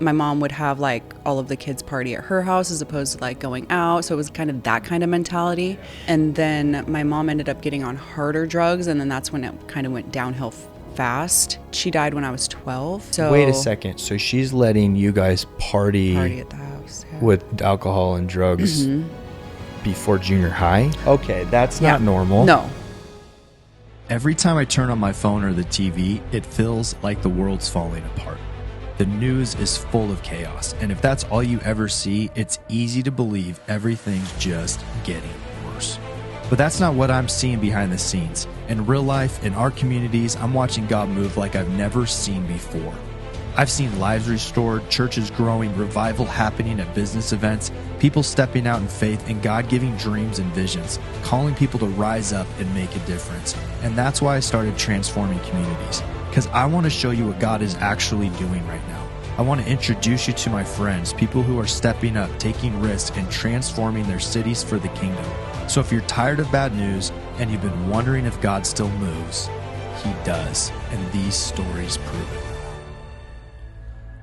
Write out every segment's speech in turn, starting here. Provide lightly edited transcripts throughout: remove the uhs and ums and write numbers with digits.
My mom would have like all of the kids party at her house as opposed to like going out. So it was kind of that kind of mentality. And then my mom ended up getting on harder drugs. And then that's when it kind of went downhill fast. She died when I was 12. So wait a second. So she's letting you guys party at the house with alcohol and drugs before junior high? Okay, that's not normal. No. Every time I turn on my phone or the TV, it feels like the world's falling apart. The news is full of chaos, and if that's all you ever see, it's easy to believe everything's just getting worse. But that's not what I'm seeing behind the scenes. In real life, in our communities, I'm watching God move like I've never seen before. I've seen lives restored, churches growing, revival happening at business events, people stepping out in faith, and God giving dreams and visions, calling people to rise up and make a difference. And that's why I started Transforming Communities, because I want to show you what God is actually doing right now. I want to introduce you to my friends, people who are stepping up, taking risks, and transforming their cities for the kingdom. So if you're tired of bad news and you've been wondering if God still moves, He does, and these stories prove it.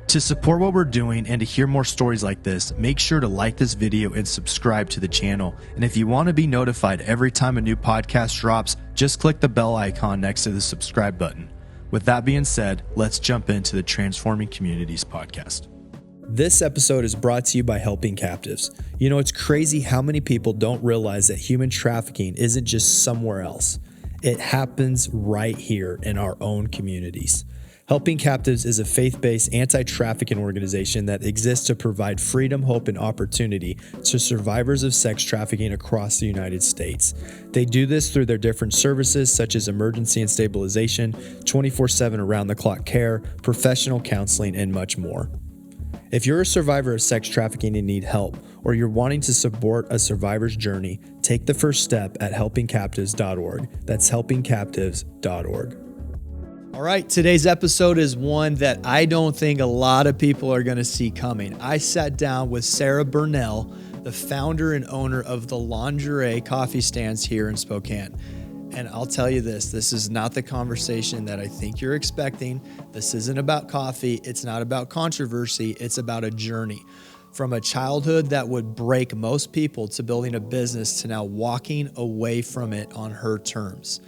To support what we're doing and to hear more stories like this, make sure to like this video and subscribe to the channel. And if you want to be notified every time a new podcast drops, just click the bell icon next to the subscribe button. With that being said, let's jump into the Transforming Communities podcast. This episode is brought to you by Helping Captives. You know, it's crazy how many people don't realize that human trafficking isn't just somewhere else. It happens right here in our own communities. Helping Captives is a faith-based anti-trafficking organization that exists to provide freedom, hope, and opportunity to survivors of sex trafficking across the United States. They do this through their different services such as emergency and stabilization, 24/7 around-the-clock care, professional counseling, and much more. If you're a survivor of sex trafficking and need help, or you're wanting to support a survivor's journey, take the first step at helpingcaptives.org. That's helpingcaptives.org. All right, today's episode is one that I don't think a lot of people are going to see coming. I sat down with Sarah Bernal, the founder and owner of the lingerie coffee stands here in Spokane. And I'll tell you this is not the conversation that I think you're expecting. This isn't about coffee. It's not about controversy. It's about a journey. From a childhood that would break most people to building a business to now walking away from it on her terms.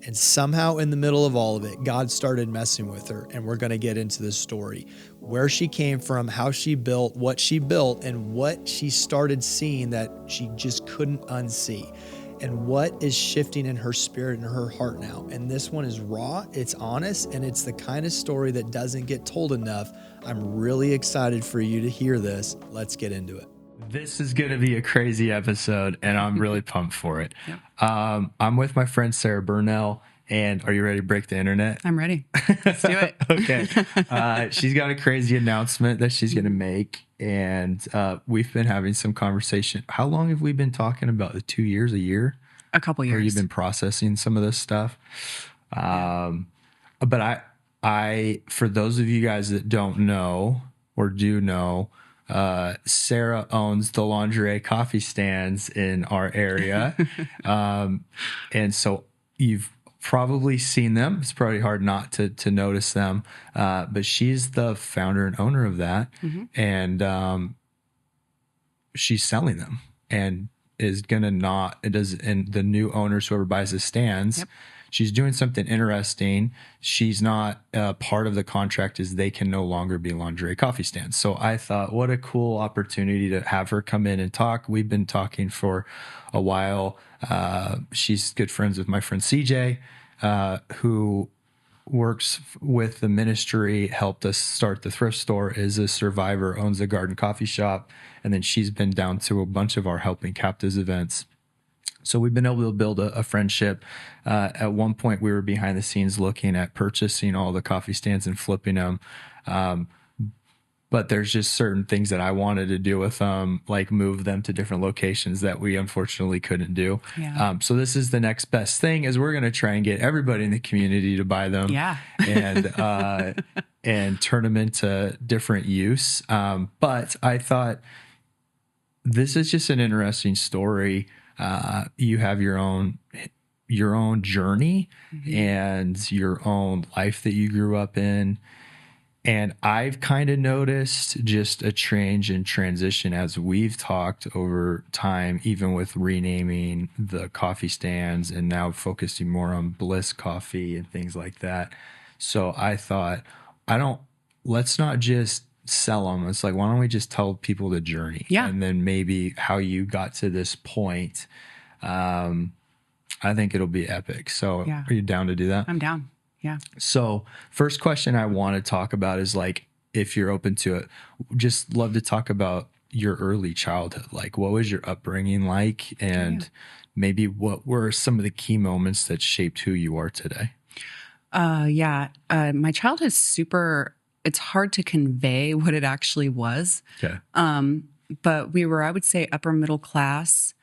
And somehow in the middle of all of it, God started messing with her. And we're going to get into this story, where she came from, how she built, and what she started seeing that she just couldn't unsee, and what is shifting in her spirit and her heart now. And this one is raw, it's honest, and it's the kind of story that doesn't get told enough. I'm really excited for you to hear this. Let's get into it. This is going to be a crazy episode, and I'm really pumped for it. Yep. I'm with my friend Sarah Bernal, and are you ready to break the internet? I'm ready. Let's do it. Okay. She's got a crazy announcement that she's going to make, and we've been having some conversation. How long have we been talking about? The 2 years, a year? A couple years. Or you've been processing some of this stuff. But I, for those of you guys that don't know or do know, Sarah owns the lingerie coffee stands in our area. And so you've probably seen them. It's probably hard not to notice them. But she's the founder and owner of that. Mm-hmm. And she's selling them and is going to and the new owners, whoever buys the stands, yep. She's doing something interesting. She's not part of the contract is they can no longer be lingerie coffee stands. So I thought, what a cool opportunity to have her come in and talk. We've been talking for a while. She's good friends with my friend CJ, who works with the ministry, helped us start the thrift store, is a survivor, owns a garden coffee shop. And then she's been down to a bunch of our Helping Captives events. So we've been able to build a friendship. At one point, we were behind the scenes looking at purchasing all the coffee stands and flipping them. But there's just certain things that I wanted to do with them, like move them to different locations that we unfortunately couldn't do. Yeah. So this is the next best thing is we're going to try and get everybody in the community to buy them. Yeah. and turn them into different use. But I thought this is just an interesting story. You have your own journey, mm-hmm. and your own life that you grew up in. And I've kind of noticed just a change and transition as we've talked over time, even with renaming the coffee stands and now focusing more on Bliss Coffee and things like that. So I thought, let's not just sell them. It's like, why don't we just tell people the journey? Yeah. And then maybe how you got to this point. I think it'll be epic. So Yeah. Are you down to do that? I'm down. Yeah. So first question I want to talk about is like, if you're open to it, just love to talk about your early childhood. Like, what was your upbringing like? And maybe what were some of the key moments that shaped who you are today? My childhood is it's hard to convey what it actually was. Okay. But we were, I would say, upper middle class,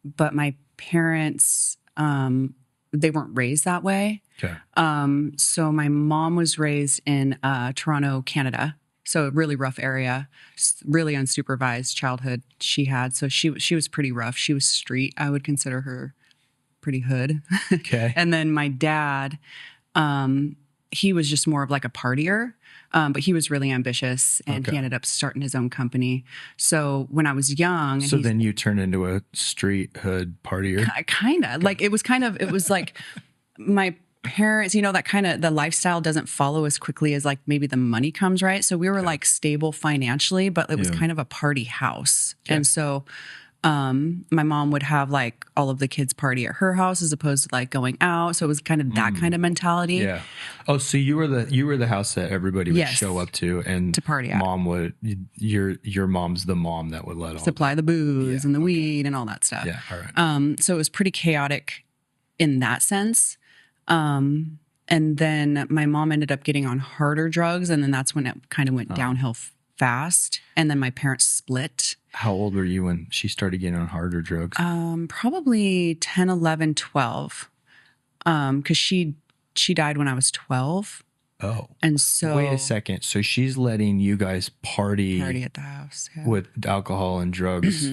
but my parents, they weren't raised that way. Okay. So my mom was raised in Toronto, Canada. So a really rough area, really unsupervised childhood she had. So she was pretty rough. She was street. I would consider her pretty hood. Okay. And then my dad, he was just more of like a partier, but he was really ambitious and he ended up starting his own company. So when I was young. So then you turned into a street hood partier? Kind of. Like it was like my parents, that kind of the lifestyle doesn't follow as quickly as like maybe the money comes, right? So we were like stable financially, but it was kind of a party house. Okay. And so my mom would have like all of the kids party at her house as opposed to like going out. So it was kind of that kind of mentality. Yeah. Oh, so you were the house that everybody would show up to and to party at. Your mom's the mom that would let all supply the booze and the weed and all that stuff. Yeah. All right. So it was pretty chaotic in that sense. And then my mom ended up getting on harder drugs. And then that's when it kind of went downhill fast. And then my parents split. How old were you when she started getting on harder drugs? Probably 10, 11, 12. Because she died when I was 12. Oh. And so. Wait a second. So she's letting you guys party at the house. Yeah. With alcohol and drugs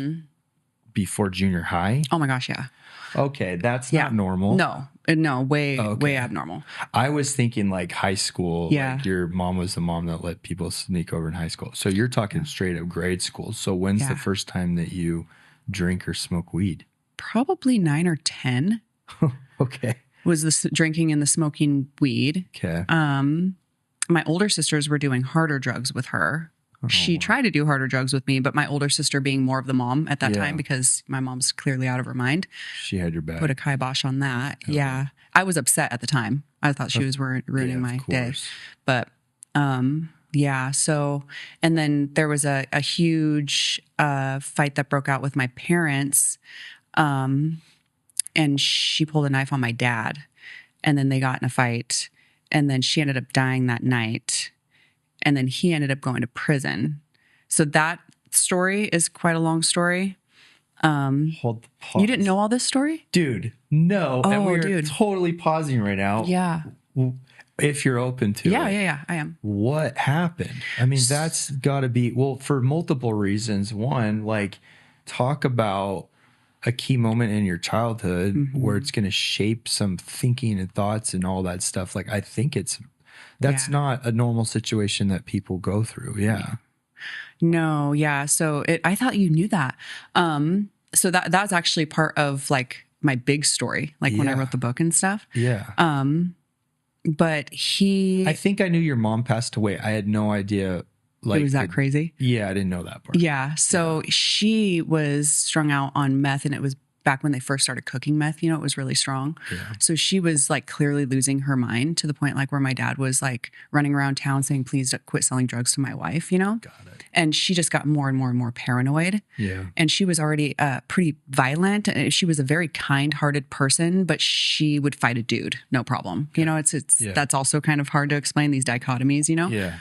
before junior high? Oh my gosh, yeah. Okay, that's not normal. No, way abnormal. I was thinking like high school. Yeah. Like your mom was the mom that let people sneak over in high school. So you're talking straight up grade school. So when's the first time that you drink or smoke weed? Probably 9 or 10. Okay. Was the drinking and the smoking weed. Okay. My older sisters were doing harder drugs with her. She tried to do harder drugs with me, but my older sister being more of the mom at that time because my mom's clearly out of her mind. She had your back. Put a kibosh on that. Okay. Yeah. I was upset at the time. I thought she was ruining my day. But so, and then there was a huge fight that broke out with my parents. And she pulled a knife on my dad. And then they got in a fight. And then she ended up dying that night. And then he ended up going to prison. So that story is quite a long story. Hold pause. You didn't know all this story? Dude, no. Oh, and we're totally pausing right now. Yeah. If you're open to it. Yeah, I am. What happened? I mean, that's got to be, well, for multiple reasons. One, like, talk about a key moment in your childhood where it's going to shape some thinking and thoughts and all that stuff. Like, I think that's not a normal situation that people go through. Yeah. No. Yeah. So I thought you knew that. So that's actually part of like my big story, like when I wrote the book and stuff. Yeah. But I think I knew your mom passed away. I had no idea. Like, it was that crazy? Yeah. I didn't know that part. Yeah. So she was strung out on meth, and it was back when they first started cooking meth, it was really strong. Yeah. So she was like clearly losing her mind to the point like where my dad was like running around town saying, please quit selling drugs to my wife, Got it. And she just got more and more and more paranoid. Yeah. And she was already pretty violent. She was a very kind-hearted person, but she would fight a dude, no problem. That's also kind of hard to explain, these dichotomies, Yeah.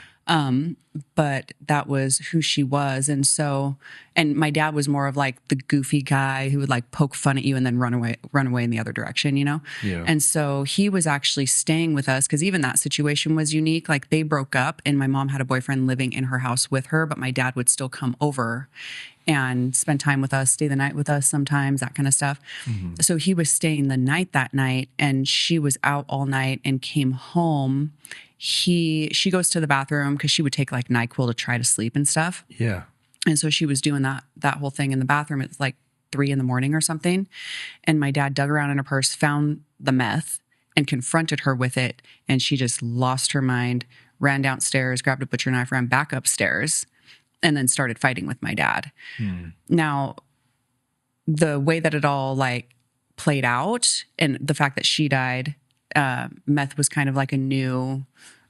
But that was who she was. And my dad was more of like the goofy guy who would like poke fun at you and then run away in the other direction, Yeah. And so he was actually staying with us because even that situation was unique. Like they broke up and my mom had a boyfriend living in her house with her, but my dad would still come over and spend time with us, stay the night with us sometimes, that kind of stuff. Mm-hmm. So he was staying the night that night and she was out all night and came home. she goes to the bathroom because she would take like NyQuil to try to sleep and stuff. Yeah. And so she was doing that whole thing in the bathroom. It's like 3 a.m. or something. And my dad dug around in her purse, found the meth, and confronted her with it. And she just lost her mind, ran downstairs, grabbed a butcher knife, ran back upstairs, and then started fighting with my dad. Now, the way that it all like played out and the fact that she died, meth was kind of like a new,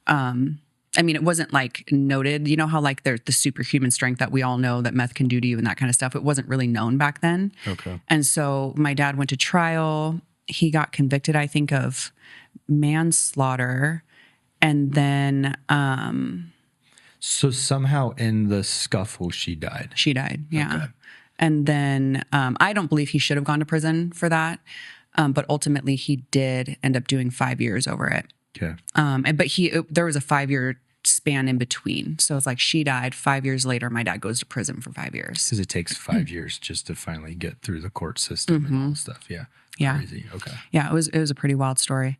I mean, it wasn't like noted, you know how like there's the superhuman strength that we all know that meth can do to you and that kind of stuff. It wasn't really known back then. Okay. And so my dad went to trial. He got convicted, I think, of manslaughter. And then, So somehow in the scuffle, she died. she died. Yeah. Okay. And then, I don't believe he should have gone to prison for that. But ultimately he did end up doing 5 years over it. Okay. But there was a 5-year span in between. So it's like she died 5 years later. My dad goes to prison for 5 years. Because it takes 5 years just to finally get through the court system and all that stuff. Yeah. Yeah. Crazy. Okay. Yeah, it was a pretty wild story.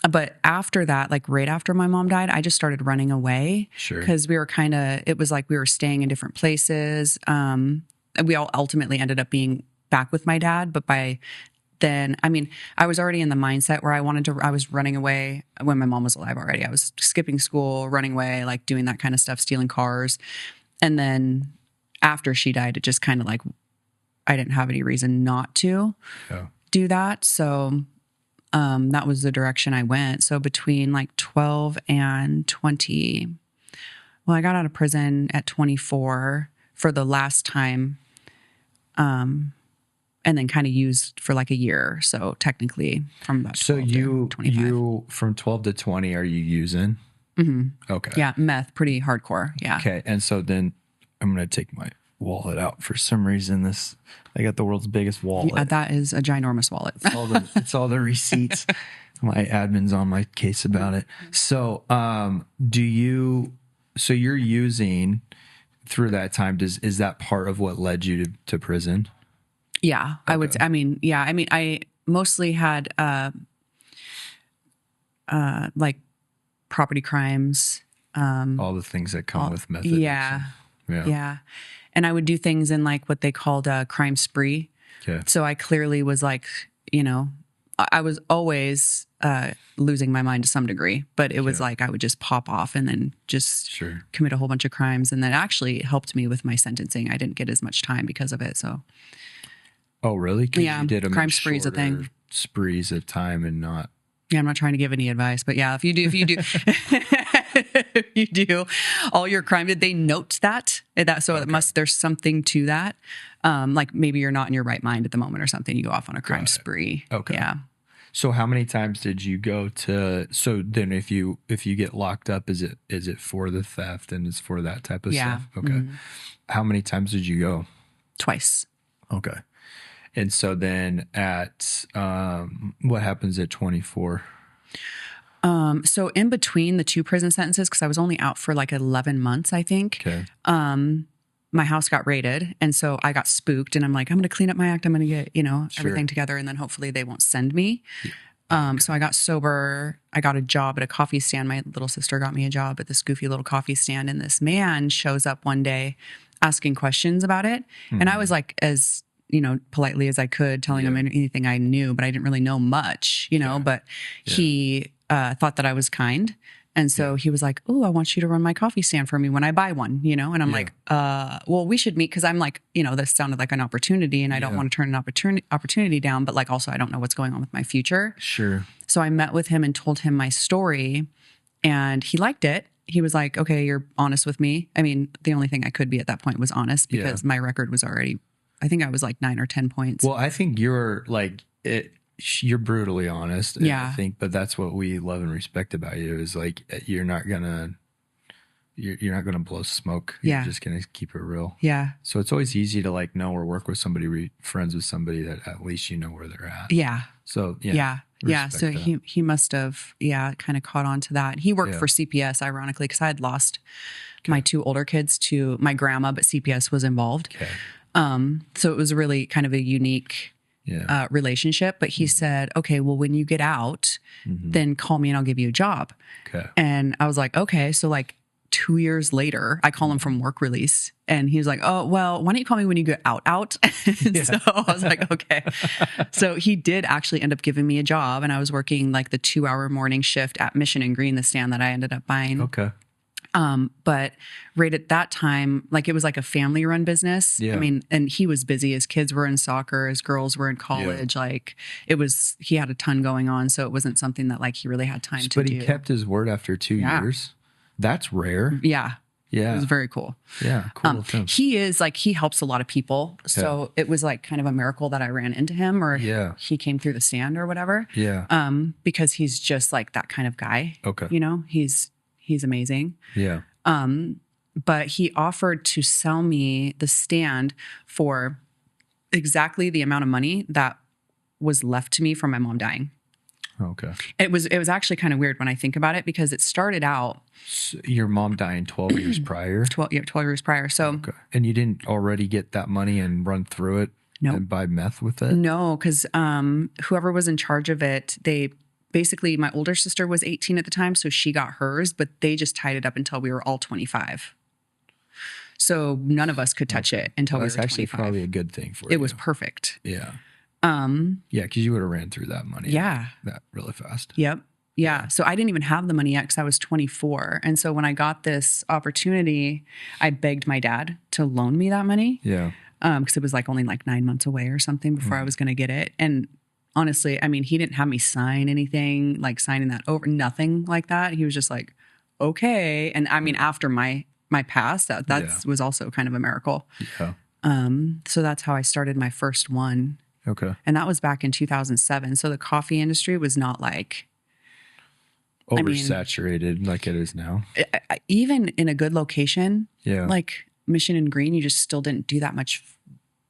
But after that, like right after my mom died, I just started running away. Sure. Because we were it was like we were staying in different places. We all ultimately ended up being back with my dad. But by then, I mean, I was already in the mindset where I was running away when my mom was alive already. I was skipping school, running away, like doing that kind of stuff, stealing cars. And then after she died, it just kind of like, I didn't have any reason not to do that. So that was the direction I went. So between like 12 and 20, well, I got out of prison at 24 for the last time, and then kind of used for like a year. So technically from about 12 to 25. you from 12 to 20, are you using? Mm-hmm. Okay. Yeah, meth, pretty hardcore. Yeah. Okay. And so then I'm going to take my wallet out. For some reason, I got the world's biggest wallet. Yeah, that is a ginormous wallet. It's all the receipts. My admin's on my case about it. So, so you're using through that time, is that part of what led you to prison? Yeah, I would. I mean, yeah. I mean, I mostly had like property crimes. All the things that come with meth. Yeah. And I would do things in like what they called a crime spree. Okay. So I clearly was like, I was always losing my mind to some degree, but it was like I would just pop off and then just commit a whole bunch of crimes, and that actually helped me with my sentencing. I didn't get as much time because of it. So. Oh, really? Yeah, you did crime spree is a thing. Sprees of time and not. Yeah, I'm not trying to give any advice, but yeah, if you do, if you do all your crime, did they note that? So there's something to that. Like maybe you're not in your right mind at the moment or something. You go off on a crime spree. Okay. Yeah. So how many times did you go to? So then, if you get locked up, is it for the theft and it's for that type of stuff? Okay. Mm-hmm. How many times did you go? Twice. Okay. And so then what happens at 24? So in between the 2 prison sentences, because I was only out for like 11 months, I think. Okay. My house got raided, and so I got spooked, and I'm like, I'm going to clean up my act. I'm going to get, everything together, and then hopefully they won't send me. Yeah. So I got sober. I got a job at a coffee stand. My little sister got me a job at this goofy little coffee stand, and this man shows up one day asking questions about it. Mm-hmm. And I was like, as politely as I could, telling him anything I knew, but I didn't really know much, but he thought that I was kind. And so he was like, oh, I want you to run my coffee stand for me when I buy one, and I'm like, well, we should meet. Cause I'm like, this sounded like an opportunity, and I don't want to turn an opportunity down, but like, also I don't know what's going on with my future. Sure. So I met with him and told him my story, and he liked it. He was like, okay, you're honest with me. I mean, the only thing I could be at that point was honest, because my record was already, I think I was like 9 or 10 points. Well, I think you're like you're brutally honest. Yeah. I think, but that's what we love and respect about you is like you're not gonna blow smoke. You're just gonna keep it real. Yeah. So it's always easy to like know or work with somebody, friends with somebody that at least you know where they're at. Yeah. So yeah. So that. he must have kind of caught on to that. He worked for CPS, ironically, because I had lost my 2 older kids to my grandma, but CPS was involved. Okay. So it was really kind of a unique relationship. But he said, okay, well, when you get out, then call me and I'll give you a job. Okay. And I was like, okay. So like 2 years later, I call him from work release and he was like, oh, well, why don't you call me when you get out? And so I was like, okay. So he did actually end up giving me a job and I was working like the 2-hour morning shift at Mission and Green, the stand that I ended up buying. Okay. But right at that time, like it was like a family run business. Yeah. I mean, and he was busy. His kids were in soccer, his girls were in college. Like he had a ton going on. So it wasn't something that like he really had time to do. But he kept his word after 2 years. That's rare. Yeah. Yeah. It was very cool. Yeah. Cool. He is like, he helps a lot of people. So it was like kind of a miracle that I ran into him or he came through the stand or whatever. Yeah. Because he's just like that kind of guy. Okay. You know, he's amazing. Yeah. But he offered to sell me the stand for exactly the amount of money that was left to me from my mom dying. Okay. It was actually kind of weird when I think about it because it started out. So your mom dying 12 years prior? 12 years prior. So. Okay. And you didn't already get that money and run through it and buy meth with it? No, because whoever was in charge of it, basically my older sister was 18 at the time, so she got hers, but they just tied it up until we were all 25. So none of us could touch it until we were 25. That's actually probably a good thing for you. It was perfect. Yeah. Yeah, because you would have ran through that money. Yeah. That really fast. Yep. Yeah. So I didn't even have the money yet because I was 24. And so when I got this opportunity, I begged my dad to loan me that money. Yeah. Because it was like only like 9 months away or something before I was going to get it. And honestly, I mean, he didn't have me sign anything, like signing that over, nothing like that. He was just like, okay. And I mean, after my past, that was also kind of a miracle. Yeah. So that's how I started my first one. Okay. And that was back in 2007. So the coffee industry was not like oversaturated like it is now. Even in a good location, yeah, like Mission and Green, you just still didn't do that much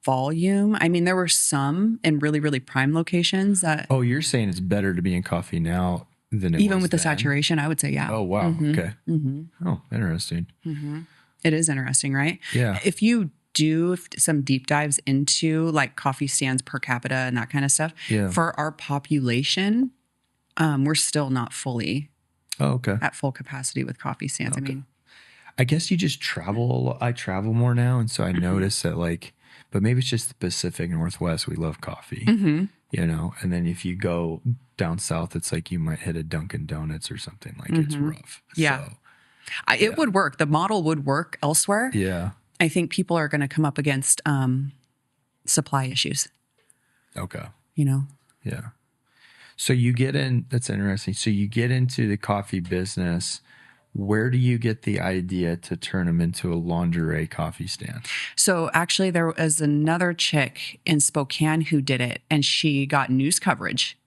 volume. I mean, there were some in really, really prime locations that. Oh, you're saying it's better to be in coffee now than it even was with the then? saturation, I would say, yeah. Oh, wow. Mm-hmm. Okay. Mm-hmm. Oh, interesting. Mm-hmm. It is interesting, right? Yeah. If you do some deep dives into like coffee stands per capita and that kind of stuff, for our population, we're still not fully at full capacity with coffee stands. Okay. I mean, I guess you just travel. I travel more now. And so I notice that but maybe it's just the Pacific Northwest. We love coffee, you know? And then if you go down south, it's like you might hit a Dunkin' Donuts or something. Like it's rough. Yeah. So, it would work. The model would work elsewhere. Yeah. I think people are going to come up against supply issues. Okay. You know? Yeah. So you get in, that's interesting. So you get into the coffee business. Where do you get the idea to turn them into a lingerie coffee stand? So actually there was another chick in Spokane who did it and she got news coverage.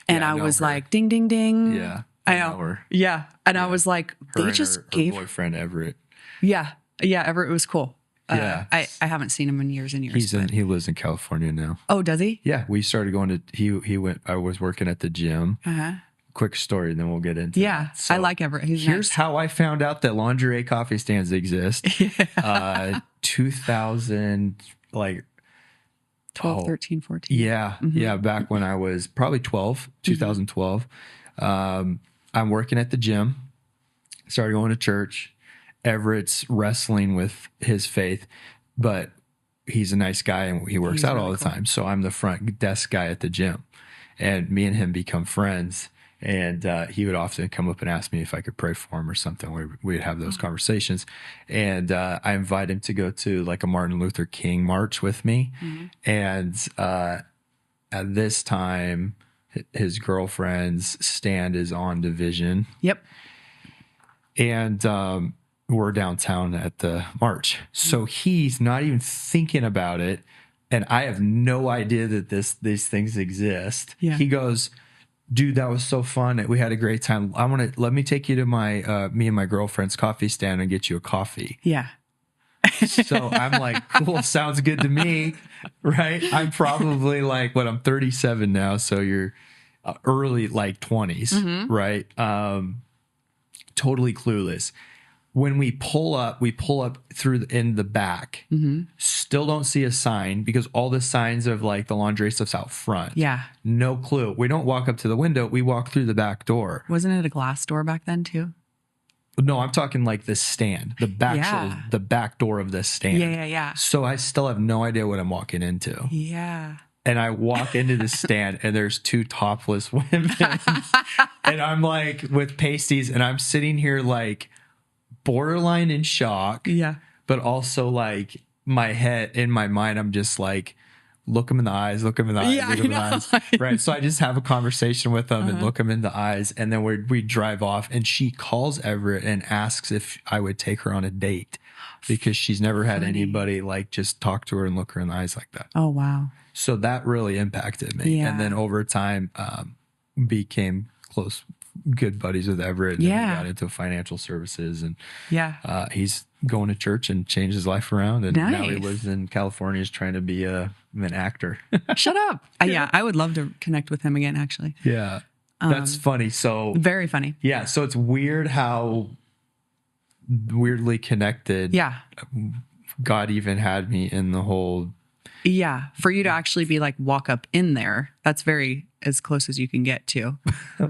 And I was like, ding, ding, ding. Yeah. I know her. Yeah. And I was like, they just gave her boyfriend Everett. Yeah. Yeah. Everett was cool. Yeah. I haven't seen him in years and years. He lives in California now. Oh, does he? Yeah. We started going to, he went, I was working at the gym. Quick story, and then we'll get into that. So I like Everett. Here's how I found out that lingerie coffee stands exist. 2000, 12, 13, 14. Yeah. Yeah. Back when I was probably 12, 2012. I'm working at the gym, started going to church. Everett's wrestling with his faith, but he's a nice guy and he works out really all the time. So I'm the front desk guy at the gym, and me and him become friends. And he would often come up and ask me if I could pray for him or something. We'd have those conversations. And I invite him to go to like a Martin Luther King march with me. And at this time, his girlfriend's stand is on Division. Yep. And we're downtown at the march. So he's not even thinking about it. And I have no idea that these things exist. Yeah. He goes, dude, that was so fun. We had a great time. Let me take you to my, me and my girlfriend's coffee stand and get you a coffee. Yeah. So I'm like, cool. Sounds good to me. Right. I'm probably I'm 37 now. So you're early 20s. Right. Totally clueless. When we pull up through in the back. Still don't see a sign because all the signs of like the lingerie stuff's out front. Yeah. No clue. We don't walk up to the window. We walk through the back door. Wasn't it a glass door back then too? No, I'm talking like the stand, the back door of the stand. Yeah. So I still have no idea what I'm walking into. Yeah. And I walk into the stand and there's two topless women. And I'm like with pasties and I'm sitting here like borderline in shock. Yeah. But also like my head in my mind, I'm just like, look them in the eyes, look them in the eyes, look them in the eyes. Right. So I just have a conversation with them and look them in the eyes. And then we drive off and she calls Everett and asks if I would take her on a date because she's never had anybody like just talk to her and look her in the eyes like that. Oh, wow. So that really impacted me. Yeah. And then over time, became close, good buddies with Everett. And then we got into financial services and he's going to church and changed his life around. And now he lives in California, is trying to be an actor. Shut up. Yeah, I would love to connect with him again, actually. Yeah. That's funny. So very funny. Yeah. So it's weird how weirdly connected. Yeah. God even had me in the whole. Yeah. For you to actually be like, walk up in there. That's very as close as you can get to.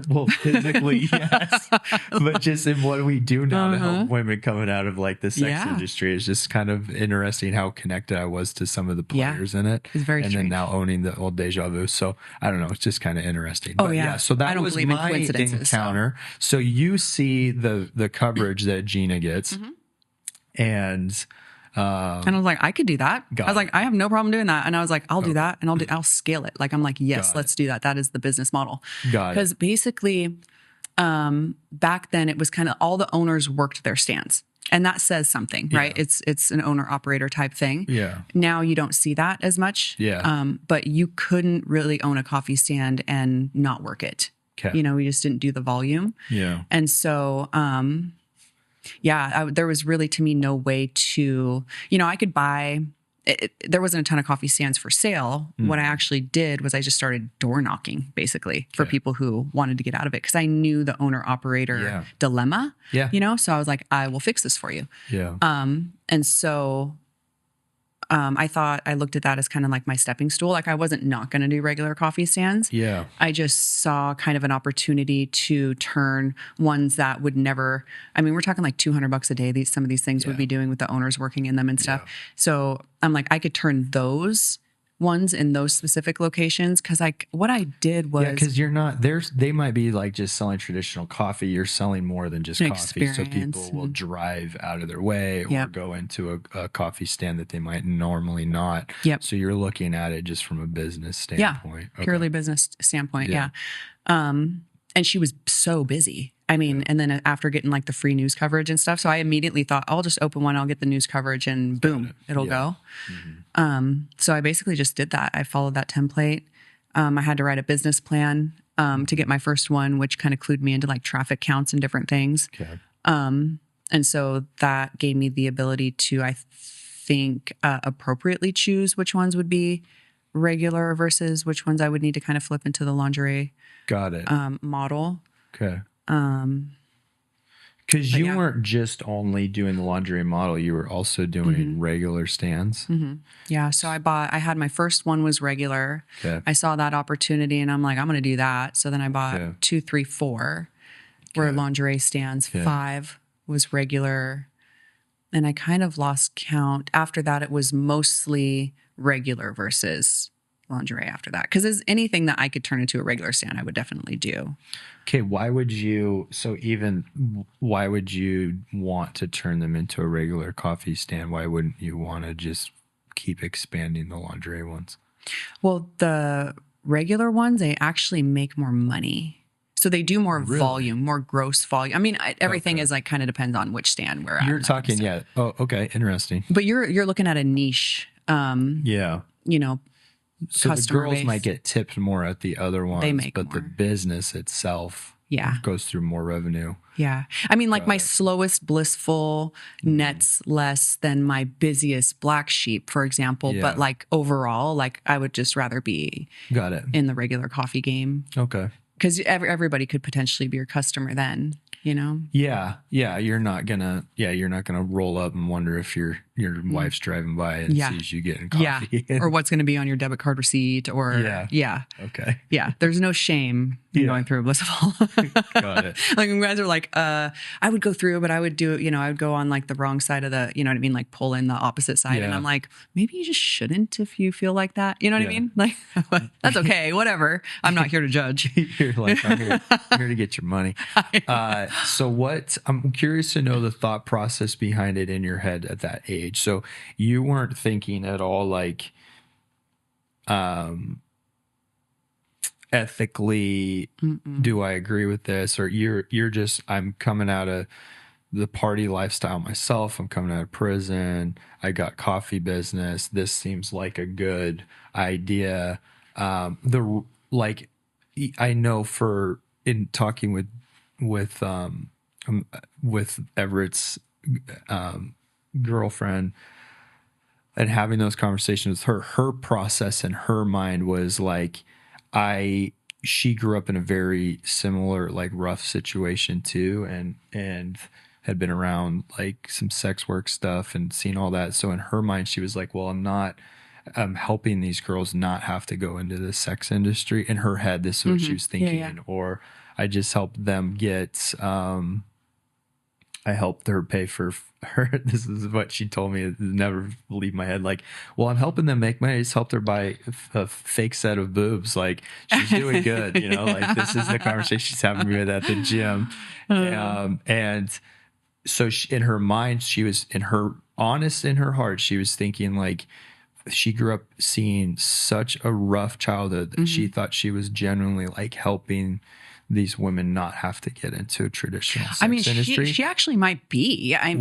Well, physically, yes. But just in what we do now to help women coming out of like the sex industry is just kind of interesting how connected I was to some of the players in it. It's very and strange. then now owning the old Deja Vu. So I don't know. It's just kind of interesting. Oh, But yeah. So that was my encounter. So you see the coverage that Gina gets and I was like, I could do that. I was like, I have no problem doing that. And I was like, I'll do that and I'll scale it. Like, I'm like, yes, let's do that. That is the business model. Because basically, back then it was kind of all the owners worked their stands. And that says something, right? It's an owner operator type thing. Yeah. Now you don't see that as much. Yeah. But you couldn't really own a coffee stand and not work it. Okay. You know, we just didn't do the volume. Yeah. And so, there was really, to me, no way to, I could buy, there wasn't a ton of coffee stands for sale. What I actually did was I just started door knocking, basically, for people who wanted to get out of it. Because I knew the owner-operator dilemma, so I was like, I will fix this for you. Yeah. And so I looked at that as kind of like my stepping stool. Like I wasn't not going to do regular coffee stands. Yeah. I just saw kind of an opportunity to turn ones that would never, we're talking like $200 a day. Some of these things would be doing with the owners working in them and stuff. Yeah. So I'm like, I could turn those ones in those specific locations. Cause what I did was. Yeah. Cause they might be like just selling traditional coffee. You're selling more than just coffee. So people will drive out of their way or go into a coffee stand that they might normally not. Yep. So you're looking at it just from a business standpoint. Yeah. Purely business standpoint. Yeah. And she was so busy. And then after getting like the free news coverage and stuff, so I immediately thought, I'll just open one, I'll get the news coverage and boom, it'll go. So I basically just did that. I followed that template. I had to write a business plan to get my first one, which kind of clued me into like traffic counts and different things. Okay. And so that gave me the ability to, I think, appropriately choose which ones would be regular versus which ones I would need to kind of flip into the lingerie model. Okay. Because you weren't just only doing the lingerie model, you were also doing regular stands. Yeah. So I had my first one was regular. Okay. I saw that opportunity and I'm like, I'm going to do that. So then I bought 2, 3, 4 were lingerie stands. 5 was regular. And I kind of lost count. After that, it was mostly regular versus lingerie after that. Because anything that I could turn into a regular stand, I would definitely do. Okay, why would you want to turn them into a regular coffee stand? Why wouldn't you want to just keep expanding the lingerie ones? Well, the regular ones, they actually make more money. So they do more volume, more gross volume. Everything is like kind of depends on which stand we're at. You're talking, Oh, okay, interesting. But you're looking at a niche. So the girls base. might get tipped more at the other ones, they make but more. The business itself goes through more revenue. Yeah. My slowest blissful nets less than my busiest black sheep, for example. Yeah. But like overall, like I would just rather be in the regular coffee game. Okay. Because everybody could potentially be your customer then. you know? Yeah. Yeah. You're not gonna roll up and wonder if your wife's driving by and sees you getting coffee. Or what's going to be on your debit card receipt or Okay. Yeah. There's no shame in going through Blissful. Got it. Like when guys are like, I would go through, but I would do, I would go on like the wrong side of the, you know what I mean? Like pull in the opposite side. And I'm like, maybe you just shouldn't if you feel like that. You know what I mean? Like, that's okay. Whatever. I'm not here to judge. You're like, I'm here to get your money. So I'm curious to know the thought process behind it in your head at that age. So you weren't thinking at all like, ethically, do I agree with this? Or you're just, I'm coming out of the party lifestyle myself. I'm coming out of prison. I got coffee business. This seems like a good idea. I know in talking with Everett's girlfriend and having those conversations with her process in her mind was like, she grew up in a very similar, like rough situation too. And had been around like some sex work stuff and seen all that. So in her mind, she was like, well, I'm helping these girls not have to go into the sex industry. In her head, this is what she was thinking. Or I just helped them get, I helped her pay for her. This is what she told me. It never leave my head. Like, well, I'm helping them make money. I just helped her buy a fake set of boobs. Like, she's doing good. Like this is the conversation she's having with at the gym. And so in her mind, she was in her heart, she was thinking like, she grew up seeing such a rough childhood that she thought she was genuinely like helping these women not have to get into a traditional sex industry. She actually might be. I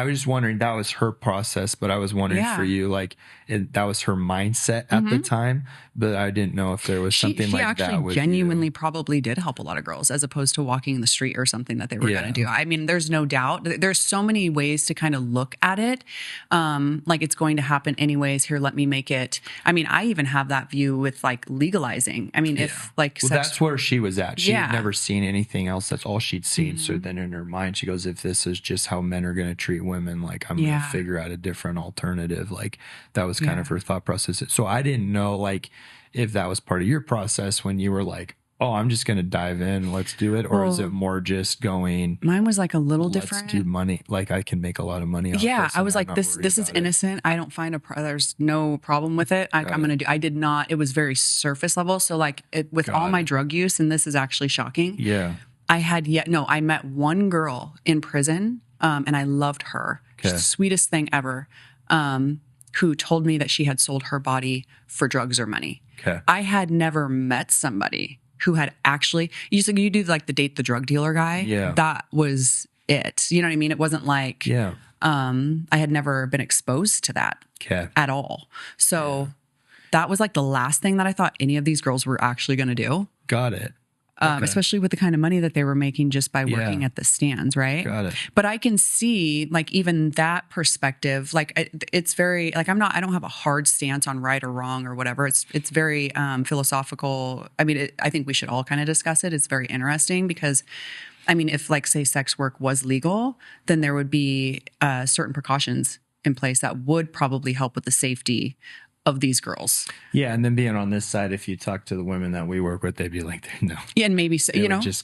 was just wondering, that was her process, but I was wondering for you, like that was her mindset at the time, but I didn't know if there was something like that. She actually genuinely probably did help a lot of girls as opposed to walking in the street or something that they were going to do. I mean, there's no doubt. There's so many ways to kind of look at it. Like it's going to happen anyways. Here, let me make it. I mean, I even have that view with like legalizing. I mean, if like that's where she was at. She had never seen anything else. That's all she'd seen. So then in her mind, she goes, if this is just how men are going to treat women, like I'm going to figure out a different alternative. Like that was kind of her thought process. So I didn't know like if that was part of your process when you were like, oh, I'm just going to dive in, let's do it. Or is it more just going, mine was like a little different. Let's do money. Like I can make a lot of money off this. I was like, this is innocent. I don't find there's no problem with it. I'm going to do, I did not, it was very surface level. So like with all my drug use, and this is actually shocking. Yeah. I met one girl in prison and I loved her. She's the sweetest thing ever. Who told me that she had sold her body for drugs or money. Okay. I had never met somebody who had actually, you do like the date the drug dealer guy. Yeah. That was it. You know what I mean? It wasn't like, I had never been exposed to that at all. So that was like the last thing that I thought any of these girls were actually going to do. Got it. Especially with the kind of money that they were making just by working at the stands, right? Got it. But I can see like even that perspective, like it's very, like I don't have a hard stance on right or wrong or whatever. It's very philosophical. I mean, I think we should all kind of discuss it. It's very interesting because I mean, if like say sex work was legal, then there would be certain precautions in place that would probably help with the safety of these girls. Yeah, and then being on this side, if you talk to the women that we work with, they'd be like, no. Yeah, and maybe, just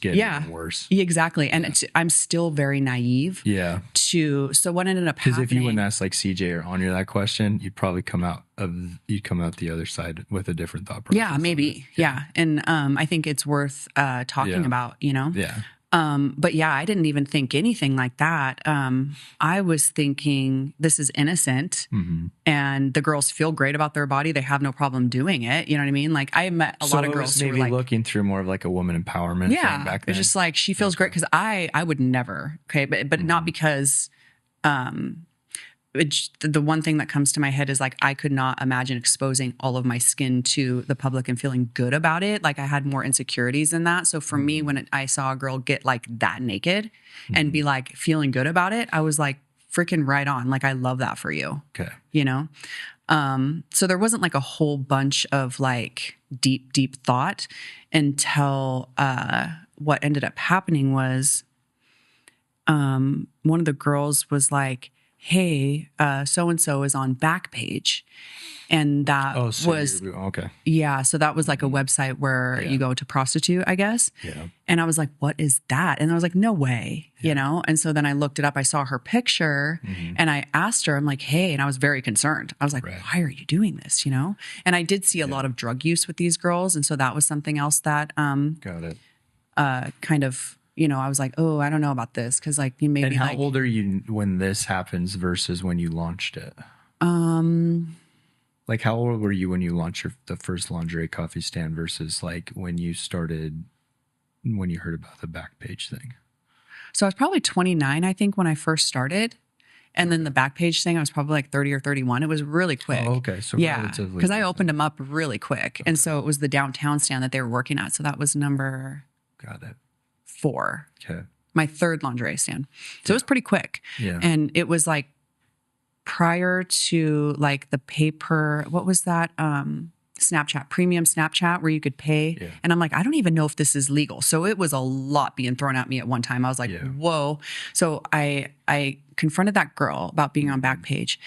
get even worse. Yeah, exactly. And I'm still very naive. Yeah. So what ended up happening. Because if you wouldn't ask like CJ or Anya that question, you'd probably come out the other side with a different thought process. Yeah, maybe. Yeah. And I think it's worth talking about, Yeah. But yeah, I didn't even think anything like that. I was thinking this is innocent and the girls feel great about their body. They have no problem doing it. You know what I mean? Like I met a lot of girls who were like looking through more of like a woman empowerment thing back then. It's just like, she feels great. Cause I would never. Okay. But not because, the one thing that comes to my head is like, I could not imagine exposing all of my skin to the public and feeling good about it. Like I had more insecurities than that. So for me, when I saw a girl get like that naked and be like feeling good about it, I was like freaking right on. Like, I love that for you. Okay. You know? So there wasn't like a whole bunch of like deep thought until, what ended up happening was one of the girls was like, hey, so-and-so is on Backpage. And that was, okay. Yeah. So that was like a website where you go to prostitute, I guess. Yeah. And I was like, what is that? And I was like, no way, you know? And so then I looked it up. I saw her picture and I asked her, I'm like, hey, and I was very concerned. I was like, why are you doing this? You know? And I did see a lot of drug use with these girls. And so that was something else that, got it. Kind of, you know, I was like, oh, I don't know about this. Cause like you maybe And how old are you when this happens versus when you launched it? Like how old were you when you launched the first lingerie coffee stand versus like when you heard about the Backpage thing? So I was probably 29, I think, when I first started. And then the Backpage thing, I was probably like 30 or 31. It was really quick. Oh, okay. So relatively. Because I opened them up really quick. Okay. And so it was the downtown stand that they were working at. So that was number Got it. 4. Okay. My third lingerie stand. So it was pretty quick. Yeah. And it was like prior to like the paper, what was that? Snapchat, premium Snapchat where you could pay. Yeah. And I'm like, I don't even know if this is legal. So it was a lot being thrown at me at one time. I was like, whoa. So I confronted that girl about being on Backpage.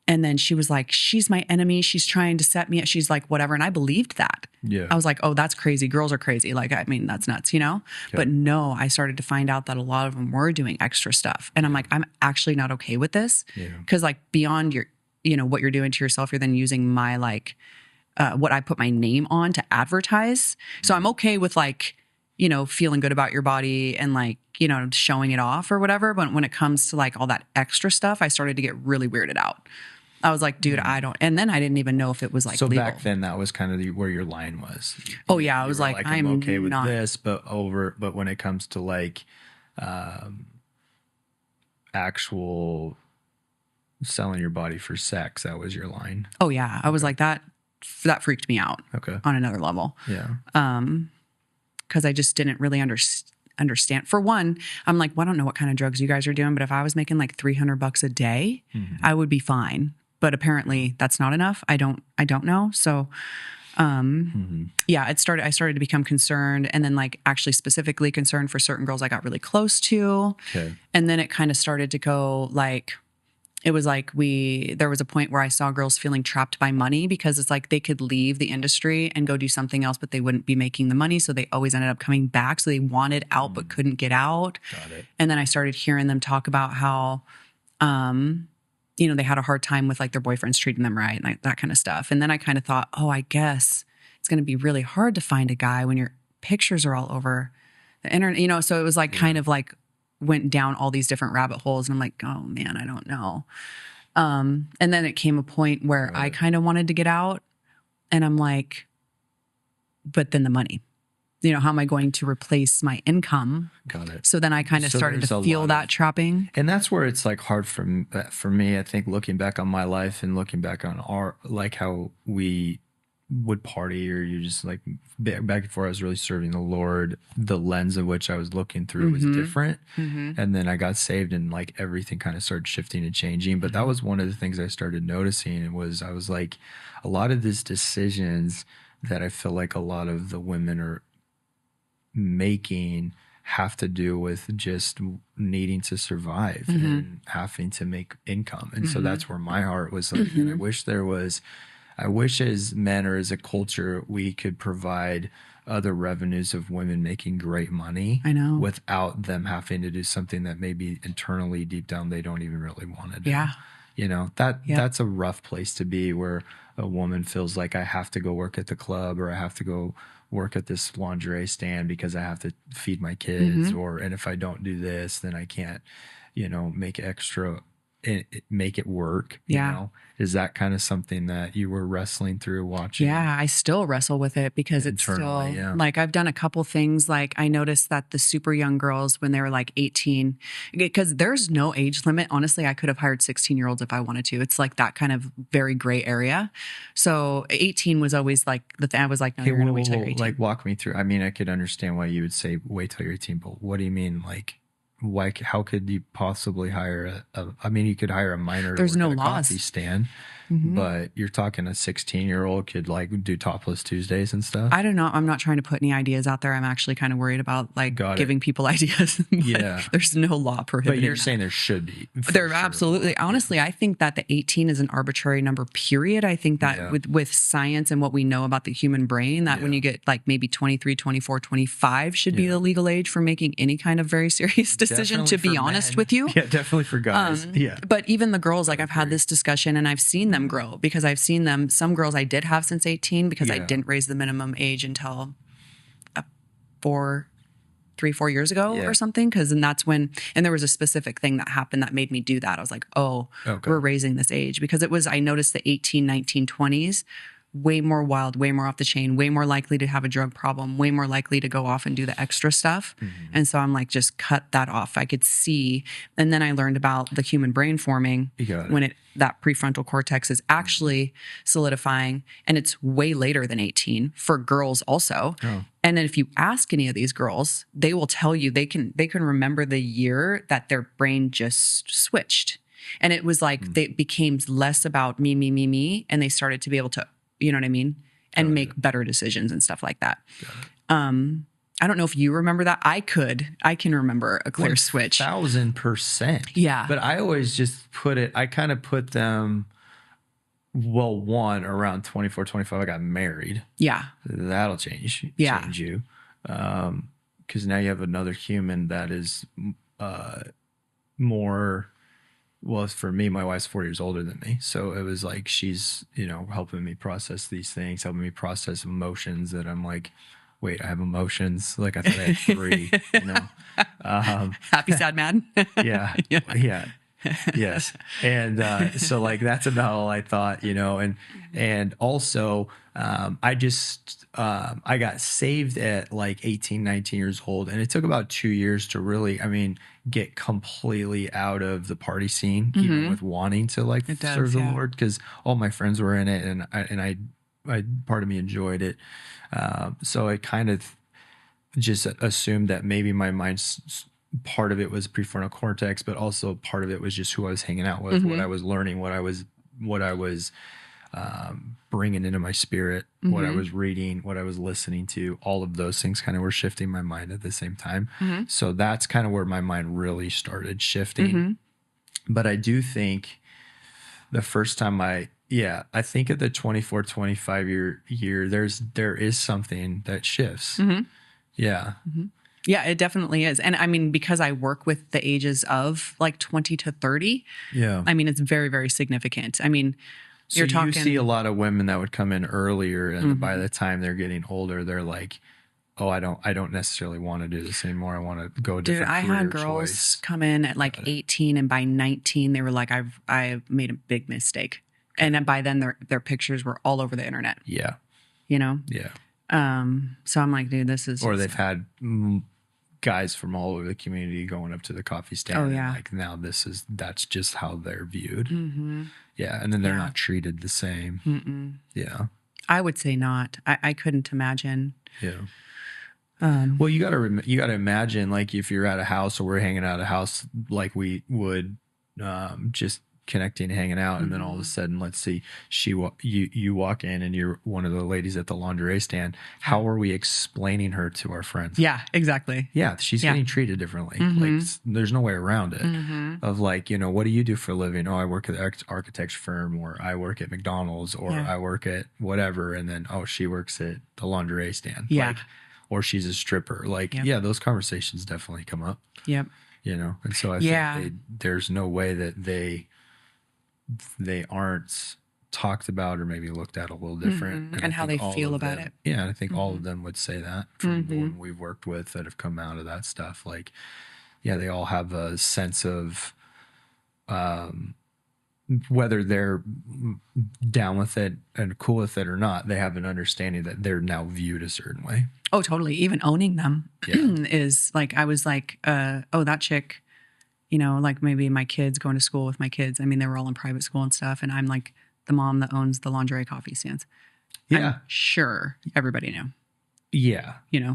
And then she was like, she's my enemy. She's trying to set me up. She's like, whatever. And I believed that. Yeah. I was like, oh, that's crazy. Girls are crazy. Like, I mean, that's nuts, you know? Okay. But no, I started to find out that a lot of them were doing extra stuff. And I'm like, I'm actually not okay with this. Because like beyond your, you know, what you're doing to yourself, you're then using my like, what I put my name on to advertise. So I'm okay with like, you know, feeling good about your body and like, you know, showing it off or whatever. But when it comes to like all that extra stuff, I started to get really weirded out. I was like, dude, I don't. And then I didn't even know if it was like legal. Back then that was kind of where your line was. Oh yeah. I was like, I'm okay with not this, but when it comes to like, actual selling your body for sex, that was your line. Oh yeah. I was like that freaked me out. Okay. On another level. Yeah. Cause I just didn't really understand. For one, I'm like, well, I don't know what kind of drugs you guys are doing, but if I was making like $300 a day, I would be fine. But apparently that's not enough. I don't know. So, yeah, I started to become concerned, and then like actually specifically concerned for certain girls I got really close to. Okay. And then it kind of started to go like, it was like there was a point where I saw girls feeling trapped by money because it's like they could leave the industry and go do something else, but they wouldn't be making the money. So they always ended up coming back. So they wanted out, but couldn't get out. Got it. And then I started hearing them talk about how, you know, they had a hard time with like their boyfriends treating them right and like that kind of stuff. And then I kind of thought, oh, I guess it's going to be really hard to find a guy when your pictures are all over the internet, you know? So it was like kind of like went down all these different rabbit holes. And I'm like, oh man, I don't know. And then it came a point where I kind of wanted to get out, and I'm like, but then the money, you know, how am I going to replace my income? Got it. So then I kind of started to feel that trapping. And that's where it's like hard for me, I think, looking back on my life and looking back on like how we would party, or you just like back before I was really serving the Lord, the lens of which I was looking through was different. And then I got saved and like everything kind of started shifting and changing. But that was one of the things I started noticing. I was like, a lot of these decisions that I feel like a lot of the women are making have to do with just needing to survive and having to make income. And so that's where my heart was like, and I wish as men or as a culture, we could provide other revenues of women making great money. I know. Without them having to do something that maybe internally deep down they don't even really want to do. Yeah. You know, that's a rough place to be, where a woman feels like I have to go work at the club, or I have to go work at this lingerie stand because I have to feed my kids, and if I don't do this, then I can't, you know, make it work. You know? Is that kind of something that you were wrestling through watching? Yeah, I still wrestle with it because it's still like, I've done a couple things. Like I noticed that the super young girls, when they were like 18, because there's no age limit. Honestly, I could have hired 16-year-olds if I wanted to. It's like that kind of very gray area. So 18 was always like the thing. I was like, no, you're going to wait till you're 18. Like walk me through. I mean, I could understand why you would say wait till you're 18, but what do you mean? Like, how could you possibly hire I mean, you could hire a minor. There's no at a laws. coffee stand. but you're talking a 16-year-old could like do topless Tuesdays and stuff. I don't know. I'm not trying to put any ideas out there. I'm actually kind of worried about like Got it. giving people ideas. But Yeah. there's no law prohibiting But you're that. saying there should be. for There sure. absolutely. Honestly, I think that the 18 is an arbitrary number, period. I think that Yeah. with science and what we know about the human brain, that when Yeah. you get like maybe 23, 24, 25 should be the legal age for making any kind of very serious decision, Definitely to be for honest men. with you. Yeah, definitely for guys. Yeah. But even the girls, like I've had this discussion and I've seen them grow because I've seen them. Some girls I did have since 18 because I Yeah. didn't raise the minimum age until 3-4 years ago Yeah. or something. And that's when, and there was a specific thing that happened that made me do that. I was like, oh, Okay. we're raising this age because I noticed the 18, 19, 20s, way more wild, way more off the chain, way more likely to have a drug problem, way more likely to go off and do the extra stuff. And so I'm like, just cut that off. I could see. And then I learned about the human brain forming You got it. when that prefrontal cortex is actually solidifying, and it's way later than 18 for girls also. Oh. And then if you ask any of these girls, they will tell you they can remember the year that their brain just switched. And it was like it became less about me, and they started to be able to, you know what I mean? And make better decisions and stuff like that. I don't know if you remember that. I can remember a clear switch. 1,000%. Yeah. But I always just I kind of put them, well, one, around 24, 25, I got married. Yeah. That'll change Yeah. you. Because now you have another human that is more, well, for me, my wife's 4 years older than me. So it was like she's, helping me process these things, helping me process emotions that I'm like, wait, I have emotions. Like I thought I had 3, Happy, sad, mad. Yeah. Yes. And so like that's about all I thought, and also I got saved at like 18, 19 years old, and it took about 2 years to really, get completely out of the party scene, even with wanting to like serve the Lord, because all my friends were in it, and I part of me enjoyed it. So I kind of just assumed that maybe my mind's part of it was prefrontal cortex, but also part of it was just who I was hanging out with, what I was learning, what I was bringing into my spirit, what I was reading, what I was listening to. All of those things kind of were shifting my mind at the same time. So that's kind of where my mind really started shifting. But I do think the first time I think at the 24, 25 year, there is something that shifts. Yeah. Yeah, it definitely is. And because I work with the ages of like 20 to 30, it's very, very significant. So you're talking. You see a lot of women that would come in earlier, and by the time they're getting older, they're like, oh, I don't necessarily want to do this anymore. I want to go a different I career had girls choice. come in at like 18, and by 19, they were like, I've made a big mistake. And by then their pictures were all over the internet. Yeah. Yeah. So I'm like, dude, this is. Or they've had guys from all over the community going up to the coffee stand. Oh, yeah. And like now that's just how they're viewed. Yeah. And then they're not treated the same. Yeah. I would say not. I couldn't imagine. Yeah. Well, you gotta imagine, like if you're at a house, or we're hanging out at a house, like we would, just connecting, hanging out, and then all of a sudden, let's see, you walk in and you're one of the ladies at the lingerie stand. How are we explaining her to our friends? Yeah, exactly. Yeah, she's getting treated differently. Like there's no way around it. Of like, what do you do for a living? Oh, I work at an architecture firm, or I work at McDonald's, or I work at whatever, and then she works at the lingerie stand. Yeah. Like, or she's a stripper. Like, those conversations definitely come up. Yep. And so I think there's no way that they aren't talked about or maybe looked at a little different. And how they feel about it. Yeah, and I think all of them would say that from the one we've worked with that have come out of that stuff. Like, they all have a sense of whether they're down with it and cool with it or not, they have an understanding that they're now viewed a certain way. Oh, totally. Even owning them is like, I was like, oh, that chick, like maybe my kids going to school with my kids. They were all in private school and stuff. And I'm like the mom that owns the lingerie coffee stands. Yeah. I'm sure everybody knew. Yeah. Yeah.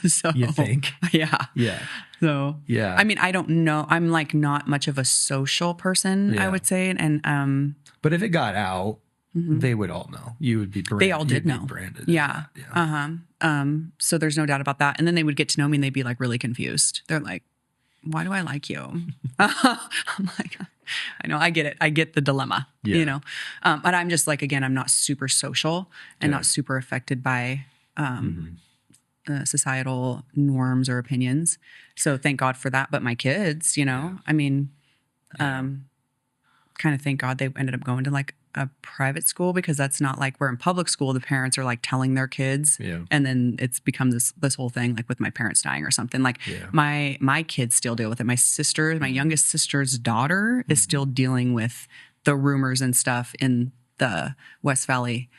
So You think? Yeah. Yeah. So Yeah. I mean, I don't know. I'm like not much of a social person, I Yeah. would say. And But if it got out, they would all know. You would be branded. they all did You'd be know. branded. Yeah. Yeah. So there's no doubt about that. And then they would get to know me and they'd be like really confused. They're like, why do I like you? I'm like, I know, I get it. I get the dilemma, Yeah. But I'm just like, again, I'm not super social and Yeah. not super affected by societal norms or opinions. So thank God for that. But my kids, I mean, kind of thank God they ended up going to like a private school, because that's not like, we're in public school, the parents are like telling their kids, and then it's become this whole thing, like with my parents dying or something. Like my kids still deal with it. My youngest sister's daughter is still dealing with the rumors and stuff in the West Valley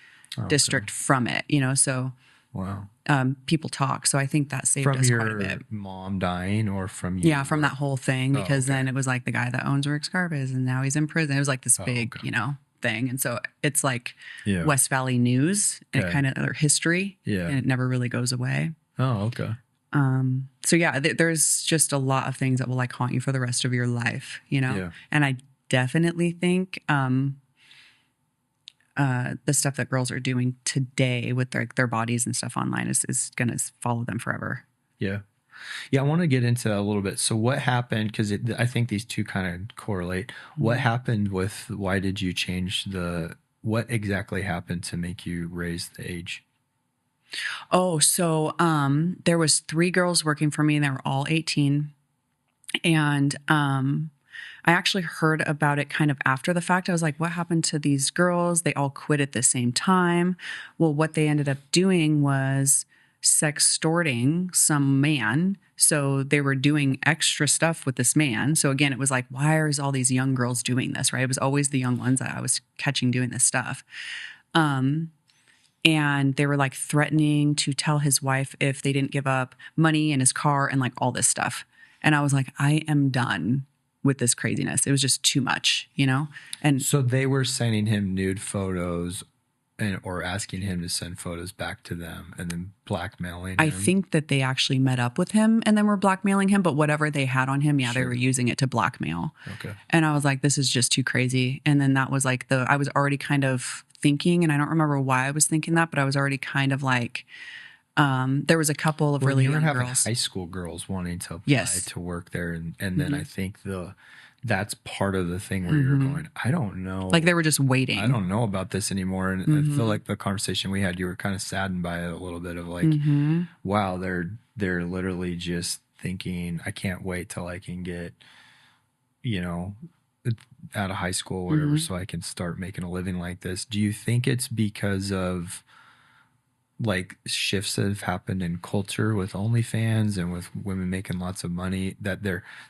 district from it, so Wow. people talk. So I think that saved From us your quite a bit. mom dying, or from you? Yeah, from that whole thing, because okay. then it was like the guy that owns Rick's Garbage and now he's in prison. It was like this big, thing. And so it's like West Valley news and kind of their history, and it never really goes away. Oh, okay. So yeah, there's just a lot of things that will like haunt you for the rest of your life, And I definitely think the stuff that girls are doing today with their bodies and stuff online is going to follow them forever. Yeah. Yeah, I want to get into that a little bit. So what happened, because I think these two kind of correlate. What happened why did you change what exactly happened to make you raise the age? Oh, so there was 3 girls working for me and they were all 18. And I actually heard about it kind of after the fact. I was like, what happened to these girls? They all quit at the same time. Well, what they ended up doing was sextorting some man. So they were doing extra stuff with this man. So again, it was like, why are all these young girls doing this, right? It was always the young ones that I was catching doing this stuff. And they were like threatening to tell his wife if they didn't give up money and his car and like all this stuff. And I was like, I am done with this craziness. It was just too much, And so they were sending him nude photos or asking him to send photos back to them and then blackmailing him. I think that they actually met up with him and then were blackmailing him, but whatever they had on him, they were using it to blackmail. Okay. And I was like, this is just too crazy. And then that was like I was already kind of thinking, and I don't remember why I was thinking that, but I was already kind of like, there was a couple of really young girls. High school girls wanting to apply to work there. And then I think that's part of the thing where you're going, I don't know. Like they were just waiting. I don't know about this anymore. And I feel like the conversation we had, you were kind of saddened by it a little bit of like, wow, they're literally just thinking, I can't wait till I can get, out of high school or whatever, so I can start making a living like this. Do you think it's because of like shifts that have happened in culture with OnlyFans and with women making lots of money, that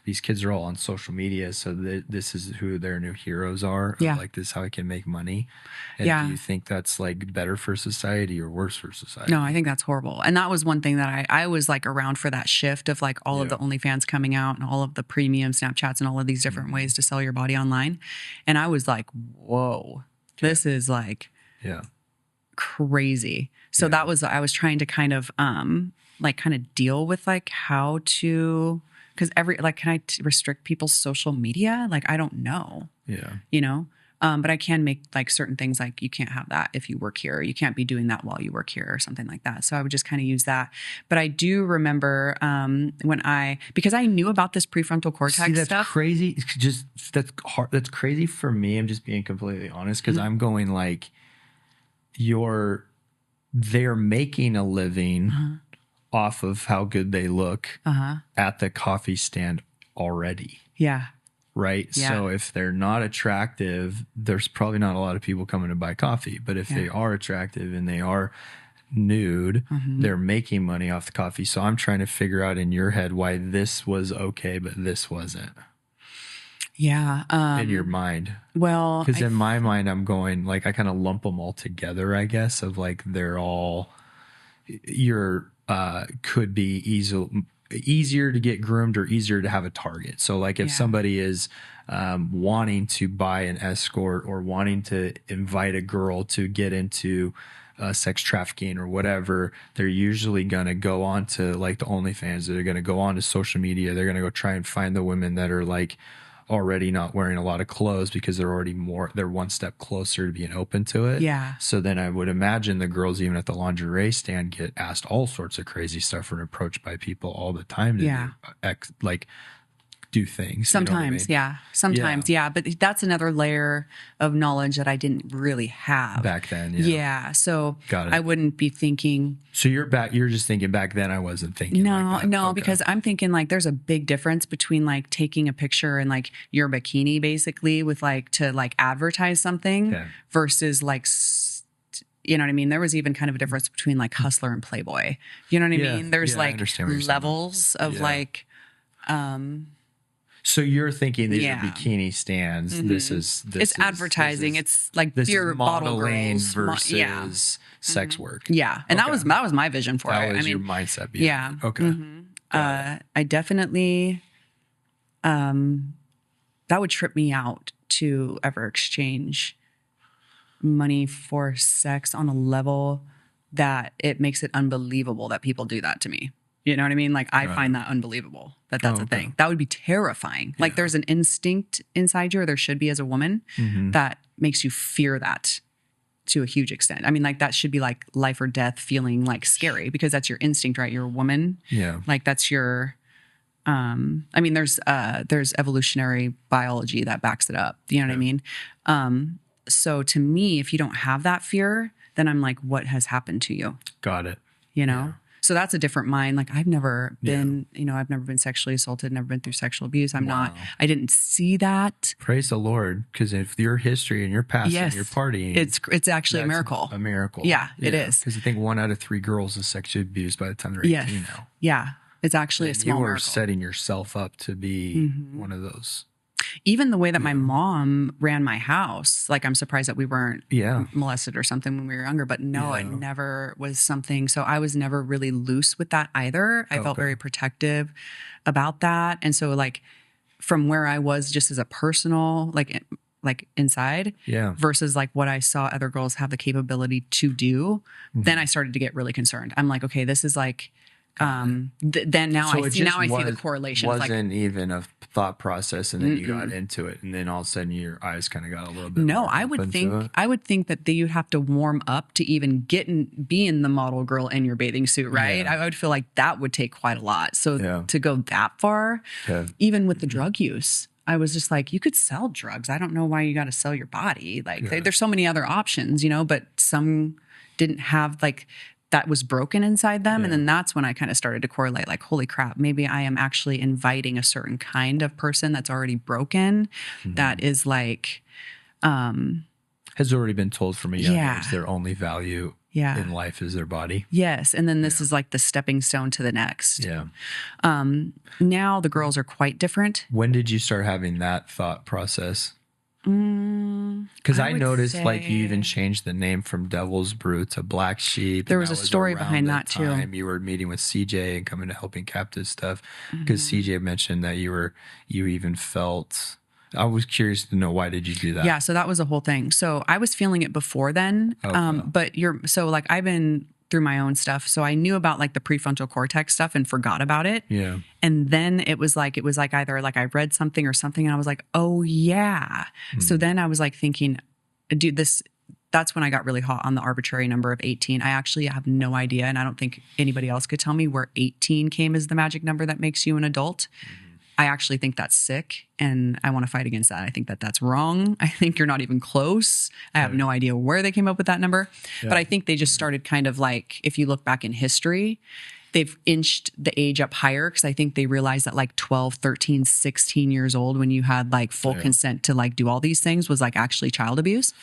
these kids are all on social media, so this is who their new heroes are? Like, this is how I can make money. And do you think that's like better for society or worse for society? No, I think that's horrible. And that was one thing that I was like around for, that shift of like all of the OnlyFans coming out and all of the premium Snapchats and all of these different ways to sell your body online. And I was like, whoa, this is like crazy. So that was, I was trying to kind of deal with like how to, because can I restrict people's social media? Like, I don't know. But I can make like certain things, like you can't have that if you work here. You can't be doing that while you work here or something like that. So I would just kind of use that. But I do remember because I knew about this prefrontal cortex that's stuff. Crazy. That's hard. That's crazy for me. I'm just being completely honest, because I'm going like, they're making a living off of how good they look at the coffee stand already. Yeah. Right. Yeah. So if they're not attractive, there's probably not a lot of people coming to buy coffee. But if they are attractive and they are nude, they're making money off the coffee. So I'm trying to figure out in your head why this was okay, but this wasn't. Yeah. In your mind. Well, because in my mind, I'm going like, I kind of lump them all together, I guess, of like, they're all, could be easier to get groomed or easier to have a target. So like if somebody is wanting to buy an escort or wanting to invite a girl to get into sex trafficking or whatever, they're usually going to go on to like the OnlyFans. They're going to go on to social media. They're going to go try and find the women that are like already not wearing a lot of clothes because they're one step closer to being open to it. Yeah. So then I would imagine the girls, even at the lingerie stand, get asked all sorts of crazy stuff and approached by people all the time to do things. Sometimes, you know what I mean? Sometimes, yeah. But that's another layer of knowledge that I didn't really have Back then. Yeah. So Got it. I wouldn't be thinking. So you're just thinking back then I wasn't thinking like that. No, Okay. because I'm thinking like there's a big difference between like taking a picture in like your bikini basically with like to like advertise something versus like you know what I mean? There was even kind of a difference between like Hustler and Playboy. You know what I mean? There's like levels of like so you're thinking these are bikini stands. Mm-hmm. This is advertising. It's like pure bottle girls versus sex work. Yeah, and that was my vision for it. That was your mindset. Yeah. Okay. Mm-hmm. I definitely that would trip me out to ever exchange money for sex on a level that it makes it unbelievable that people do that to me. You know what I mean? Like I find that unbelievable that's a thing. That would be terrifying. Like there's an instinct inside you, or there should be as a woman, that makes you fear that to a huge extent. I mean, like that should be like life or death feeling like scary because that's your instinct, right? You're a woman. Yeah. Like that's your, I mean, there's evolutionary biology that backs it up. You know what I mean? So to me, if you don't have that fear, then I'm like, what has happened to you? Got it. You know? Yeah. So that's a different mind. Like I've never been, I've never been sexually assaulted, never been through sexual abuse. I didn't see that. Praise the Lord. Because if your history and your past and your partying, it's actually a miracle. A miracle. Yeah, it is. Because I think 1 out of 3 girls is sexually abused by the time they're 18 now. Yeah. It's actually a small miracle. You are setting yourself up to be one of those. Even the way that my mom ran my house, like I'm surprised that we weren't molested or something when we were younger, but no, it never was something. So I was never really loose with that either. I felt very protective about that. And so like from where I was just as a personal, like inside versus like what I saw other girls have the capability to do, then I started to get really concerned. I'm like, okay, this is like, then now I see the correlation. Wasn't even a thought process, and then you got into it, and then all of a sudden your eyes kind of got a little bit. No, I would think that you'd have to warm up to even be in the model girl in your bathing suit, right? I would feel like that would take quite a lot. So to go that far, even with the drug use, I was just like, you could sell drugs. I don't know why you got to sell your body. Like there's so many other options, but some didn't have like. That was broken inside them. And then that's when I kind of started to correlate like, holy crap, maybe I am actually inviting a certain kind of person that's already broken. That is like, has already been told from a young age their only value in life is their body. Yes. And then this is like the stepping stone to the next. Yeah. Now the girls are quite different. When did you start having that thought process? Because I noticed like you even changed the name from Devil's Brew to Black Sheep. There was a story behind that too. You were meeting with CJ and coming to Helping Captive stuff because CJ mentioned that you even felt. I was curious to know, why did you do that? Yeah, so that was a whole thing. So I was feeling it before then, but I've been through my own stuff. So I knew about like the prefrontal cortex stuff and forgot about it. Yeah. And then it was like either like I read something or something and I was like, oh yeah. So then I was like thinking, dude, that's when I got really hot on the arbitrary number of 18. I actually have no idea. And I don't think anybody else could tell me where 18 came as the magic number that makes you an adult. I actually think that's sick and I want to fight against that. I think that that's wrong. I think you're not even close. I have no idea where they came up with that number, but I think they just started kind of like, if you look back in history, they've inched the age up higher because I think they realized that like 12, 13, 16 years old when you had like full consent to like do all these things was like actually child abuse.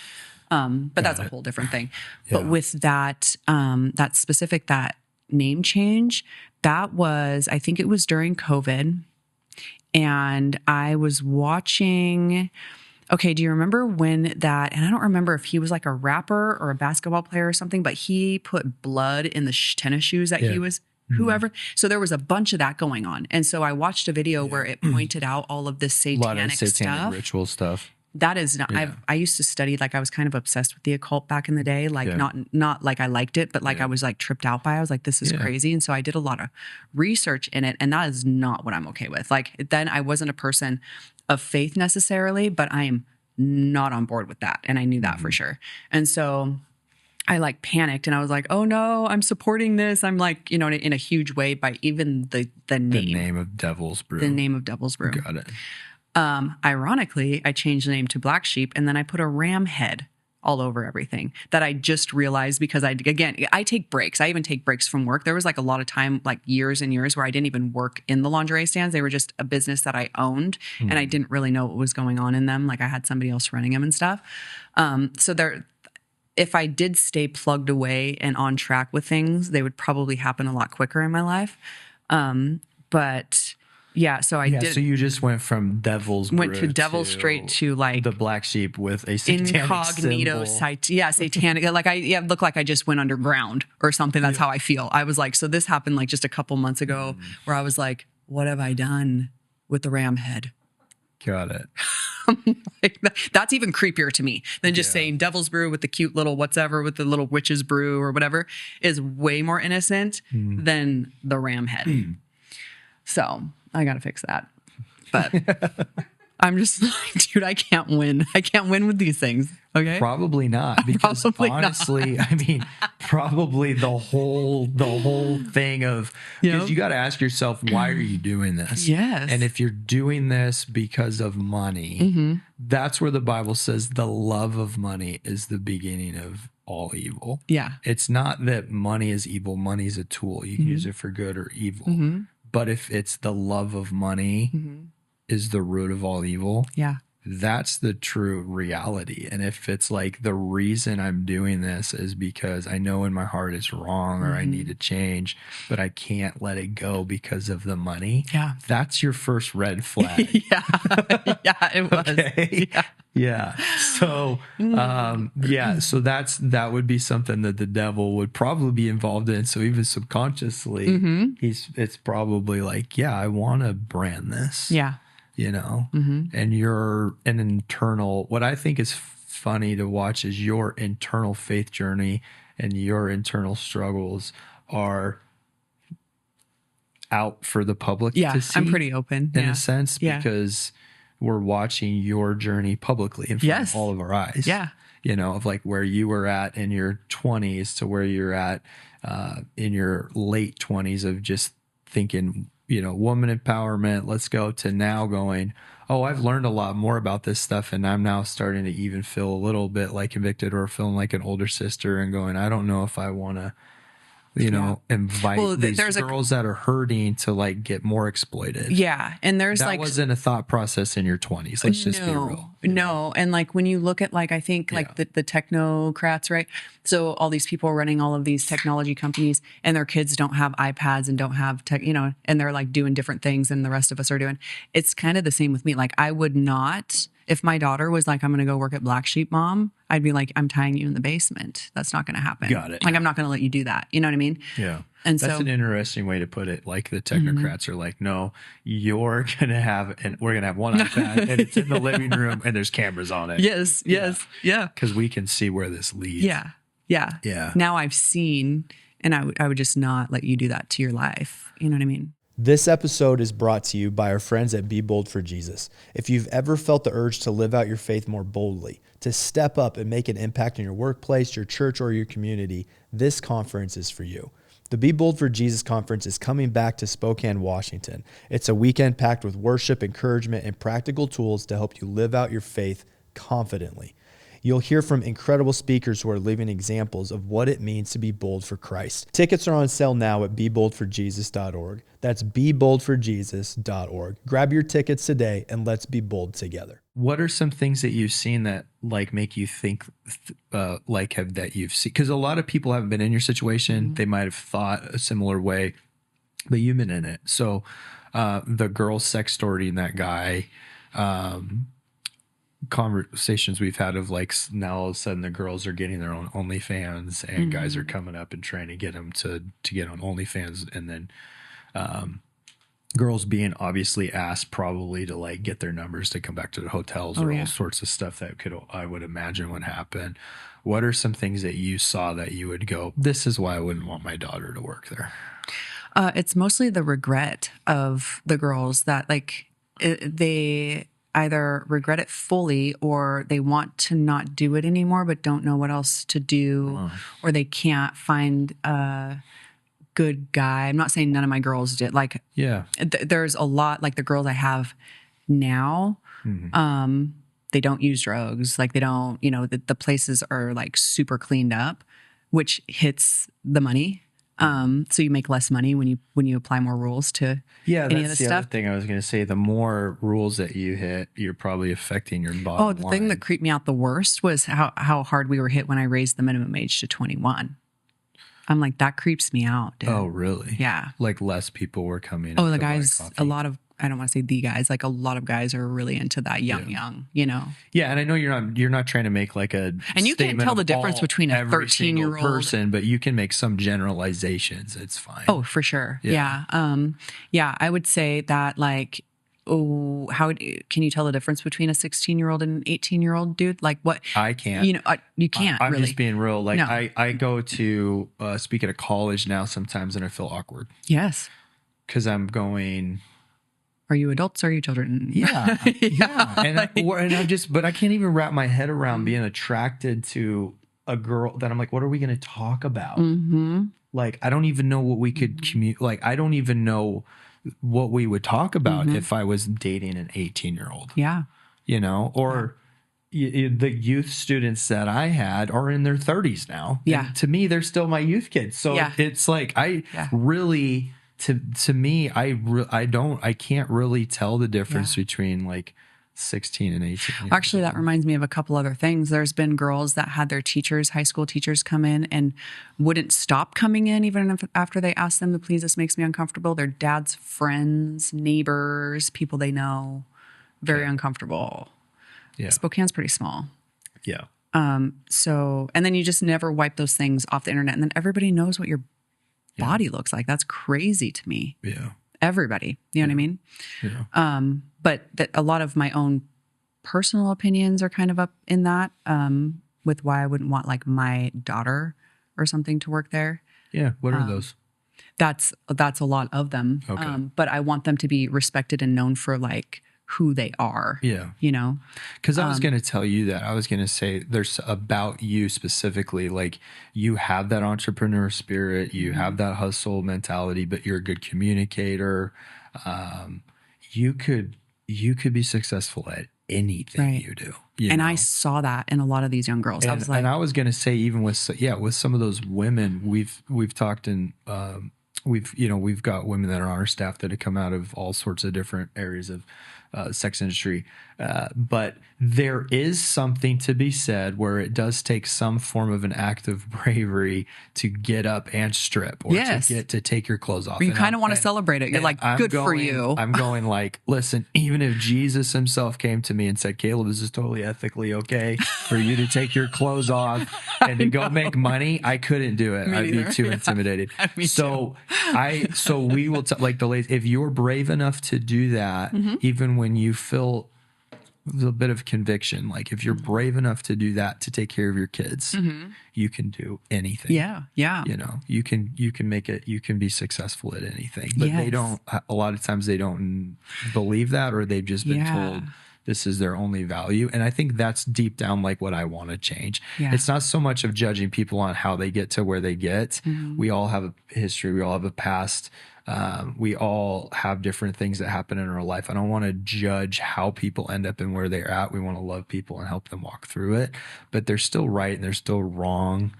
But that's a whole different thing. But with that, that name change, I think it was during COVID. And I was watching, do you remember when that, and I don't remember if he was like a rapper or a basketball player or something, but he put blood in the tennis shoes that he was, whoever. So there was a bunch of that going on. And so I watched a video where it pointed out all of this satanic stuff. Ritual stuff. That is not, Yeah. I used to study, like I was kind of obsessed with the occult back in the day, like Yeah. not like I liked it, but like Yeah. I was like tripped out by it. I was like, this is Yeah. crazy. And so I did a lot of research in it, and that is not what I'm okay with. Like then I wasn't a person of faith necessarily, but I am not on board with that. And I knew that for sure. And so I like panicked and I was like, oh no, I'm supporting this. I'm like, in a huge way by even the The name. name of Devil's Brew. The name of Devil's Brew. Got it. Ironically, I changed the name to Black Sheep, and then I put a ram head all over everything that I just realized because I take breaks. I even take breaks from work. There was like a lot of time, like years and years, where I didn't even work in the lingerie stands. They were just a business that I owned, and I didn't really know what was going on in them. Like I had somebody else running them and stuff. If I did stay plugged away and on track with things, they would probably happen a lot quicker in my life. But yeah, so I did. So you just went from Devil's went Brew to Devil straight to like the Black Sheep with a satanic incognito symbol. satanic. Like it looked like I just went underground or something. That's how I feel. I was like, so this happened like just a couple months ago, where I was like, what have I done with the ram head? Got it. Like, that's even creepier to me than just saying Devil's Brew with the cute little whatever with the little witch's brew or whatever is way more innocent than the ram head. So I got to fix that. But I'm just like, dude, I can't win. I can't win with these things. Okay. Probably not, because Probably honestly, not. I mean, probably the whole thing of, because you got to ask yourself, why are you doing this? Yes. And if you're doing this because of money, that's where the Bible says the love of money is the beginning of all evil. Yeah. It's not that money is evil. Money is a tool. You can use it for good or evil. But if it's the love of money is the root of all evil, Yeah. that's the true reality. And if it's like the reason I'm doing this is because I know in my heart it's wrong or I need to change, but I can't let it go because of the money. Yeah. That's your first red flag. Yeah. Yeah, it was. Okay. Yeah. So, so that would be something that the devil would probably be involved in. So even subconsciously, it's probably like, yeah, I want to brand this. Yeah. And you're an internal, what I think is funny to watch is your internal faith journey and your internal struggles are out for the public to see. I'm pretty open. In a sense, because we're watching your journey publicly in front of all of our eyes. Yeah. Of like where you were at in your 20s to where you're at in your late 20s of just thinking, woman empowerment, let's go, to now going, oh, I've learned a lot more about this stuff. And I'm now starting to even feel a little bit like convicted or feeling like an older sister and going, I don't know if I want to, invite these girls that are hurting to like get more exploited. Yeah. And there's that wasn't a thought process in your 20s. Let's just be real. No. And like when you look at like, I think like the technocrats, right? So all these people running all of these technology companies and their kids don't have iPads and don't have tech, and they're like doing different things than the rest of us are doing. It's kind of the same with me. Like I would not, if my daughter was like, I'm going to go work at Black Sheep, Mom, I'd be like, I'm tying you in the basement. That's not going to happen. Got it. Like, I'm not going to let you do that. You know what I mean? Yeah. And that's so, an interesting way to put it. Like the technocrats are like, no, you're going to have, and we're going to have one iPad and it's in the living room and there's cameras on it. Yes. Yeah. Because we can see where this leads. Yeah. Now I've seen, and I would just not let you do that to your life. You know what I mean? This episode is brought to you by our friends at Be Bold for Jesus. If you've ever felt the urge to live out your faith more boldly, to step up and make an impact in your workplace, your church, or your community, this conference is for you. The Be Bold for Jesus conference is coming back to Spokane, Washington. It's a weekend packed with worship, encouragement, and practical tools to help you live out your faith confidently. You'll hear from incredible speakers who are living examples of what it means to be bold for Christ. Tickets are on sale now at beboldforjesus.org. That's beboldforjesus.org. Grab your tickets today and let's be bold together. What are some things that you've seen that like make you think that you've seen? Because a lot of people haven't been in your situation. They might have thought a similar way, but you've been in it. So the girl sextorting that guy, conversations we've had of like now all of a sudden the girls are getting their own OnlyFans and guys are coming up and trying to get them to get on OnlyFans, and then girls being obviously asked probably to like get their numbers to come back to the hotels or all sorts of stuff that I would imagine would happen. What are some things that you saw that you would go, this is why I wouldn't want my daughter to work there? It's mostly the regret of the girls that they either regret it fully or they want to not do it anymore, but don't know what else to do, or they can't find a good guy. I'm not saying none of my girls did. There's a lot, like the girls I have now, they don't use drugs. Like they don't, the places are like super cleaned up, which hits the money. So you make less money when you apply more rules to any of the stuff. Other thing I was going to say. The more rules that you hit, you're probably affecting your bottom line. The thing that creeped me out the worst was how hard we were hit when I raised the minimum age to 21. I'm like, that creeps me out, dude. Oh, really? Yeah. Like less people were coming. Oh, the guys, I don't want to say the guys, like a lot of guys are really into that young, Yeah, and I know you're not trying to make like a and you can't tell the difference between a 13-year-old person, but you can make some generalizations. It's fine. Oh, for sure. Yeah. I would say that like, can you tell the difference between a 16-year-old and an 18-year-old dude? Like what? I can't. You can't. I'm really. just being real. Like No. I go to speak at a college now sometimes, and I feel awkward. Yes. Because I'm going. Are you adults or are you children? Yeah. And but I can't even wrap my head around being attracted to a girl that I'm like, what are we going to talk about? Mm-hmm. Like, I don't even know what we could commute. Like, I don't even know what we would talk about if I was dating an 18-year-old. Yeah. Or the youth students that I had are in their 30s now. Yeah. And to me, they're still my youth kids. So it's like, really, to me, I can't really tell the difference between like 16 and 18. Actually, that reminds me of a couple other things. There's been girls that had their teachers, high school teachers, come in and wouldn't stop coming in even after they asked them to please, this makes me uncomfortable. Their dad's friends, neighbors, people they know, very uncomfortable. Yeah. Spokane's pretty small. Yeah. So, and then you just never wipe those things off the internet, and then everybody knows what your body looks like. That's crazy to me. Yeah. Everybody, you know what I mean? Yeah. But that a lot of my own personal opinions are kind of up in that, with why I wouldn't want like my daughter or something to work there. Yeah. What are those? That's a lot of them. Okay. But I want them to be respected and known for like who they are. Yeah. Because I was going to tell you that. I was going to say there's about you specifically, like you have that entrepreneur spirit, you have that hustle mentality, but you're a good communicator. You could be successful at anything you do. And I saw that in a lot of these young girls. And I was like, and I was going to say, even with some of those women, we've talked and we've got women that are on our staff that have come out of all sorts of different areas of sex industry. But there is something to be said where it does take some form of an act of bravery to get up and strip or to take your clothes off. You kind of want to celebrate it. You're like, good for you. I'm going like, listen, even if Jesus himself came to me and said, Caleb, this is totally ethically okay for you to take your clothes off and to go make money, I couldn't do it. I'd be too intimidated. So we will like the ladies, if you're brave enough to do that, even when you feel a bit of conviction, like if you're brave enough to do that to take care of your kids, you can do anything. Yeah. You can make it, you can be successful at anything, but they don't, a lot of times they don't believe that, or they've just been told this is their only value. And I think that's deep down like what I want to change. It's not so much of judging people on how they get to where they get. We all have a history. We all have a past. We all have different things that happen in our life. I don't want to judge how people end up and where they're at. We want to love people and help them walk through it, but they're still right and they're still wrong.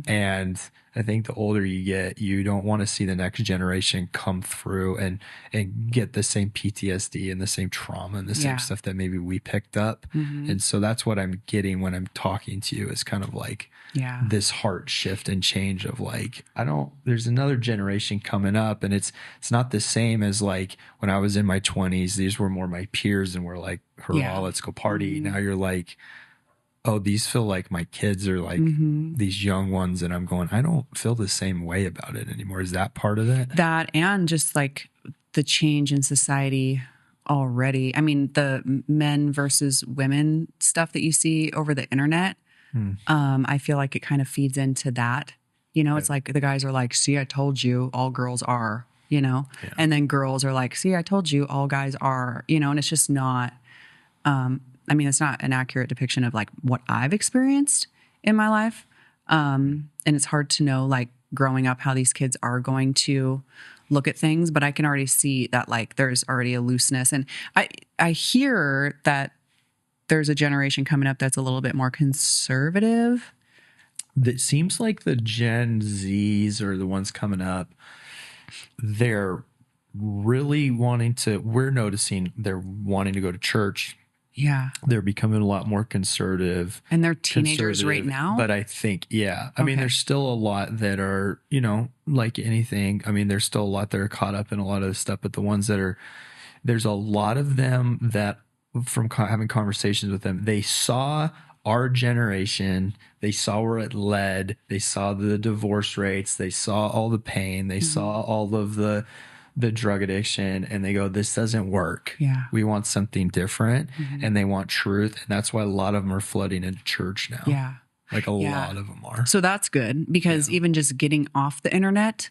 And I think the older you get, you don't want to see the next generation come through and get the same PTSD and the same trauma and the same stuff that maybe we picked up. And so that's what I'm getting when I'm talking to you, is kind of like this heart shift and change of like, there's another generation coming up, and it's not the same as like when I was in my 20s. These were more my peers and we're like, hurrah, let's go party. Now you're like, oh, these feel like my kids are like these young ones. And I'm going, I don't feel the same way about it anymore. Is that part of it? That, and just like the change in society already. I mean, the men versus women stuff that you see over the internet, I feel like it kind of feeds into that. You know, it's like the guys are like, see, I told you all girls are, you know, and then girls are like, see, I told you all guys are, you know, and it's just not, I mean, it's not an accurate depiction of like what I've experienced in my life. And it's hard to know, like, growing up, how these kids are going to look at things, but I can already see that like there's already a looseness. And I hear that there's a generation coming up that's a little bit more conservative. It seems like the Gen Zs are the ones coming up. They're really we're noticing they're wanting to go to church. Yeah. They're becoming a lot more conservative. And they're teenagers right now? But I think, I mean, there's still a lot that are, you know, like anything. I mean, there's still a lot that are caught up in a lot of this stuff, but the ones that are, there's a lot of them that from having conversations with them, they saw our generation, they saw where it led, they saw the divorce rates, they saw all the pain, they saw all of the drug addiction, and they go, this doesn't work. Yeah. We want something different, and they want truth. And that's why a lot of them are flooding into church now. Yeah. Like a lot of them are. So that's good, because even just getting off the internet,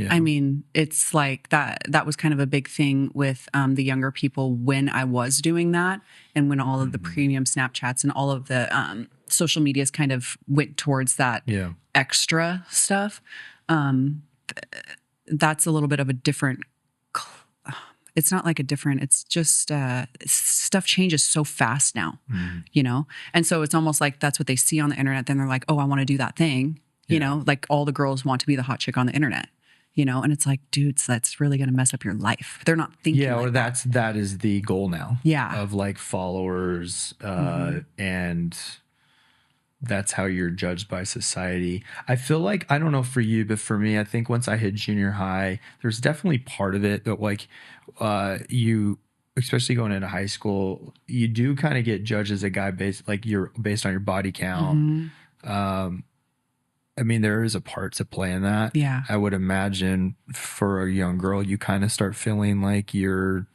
I mean, it's like that was kind of a big thing with the younger people when I was doing that, and when all of the premium Snapchats and all of the social medias kind of went towards that extra stuff. That's a little bit of a different, it's not like a different, it's just stuff changes so fast now, you know? And so it's almost like that's what they see on the internet. Then they're like, oh, I want to do that thing. You know, like all the girls want to be the hot chick on the internet, you know? And it's like, dudes, that's really going to mess up your life. They're not thinking. Yeah. Like or that is the goal now. Yeah. Of like followers and that's how you're judged by society. I feel like, I don't know for you, but for me, I think once I hit junior high, there's definitely part of it that like you, especially going into high school, you do kind of get judged as a guy based on your body count. I mean, there is a part to play in that. Yeah. I would imagine for a young girl, you kind of start feeling like your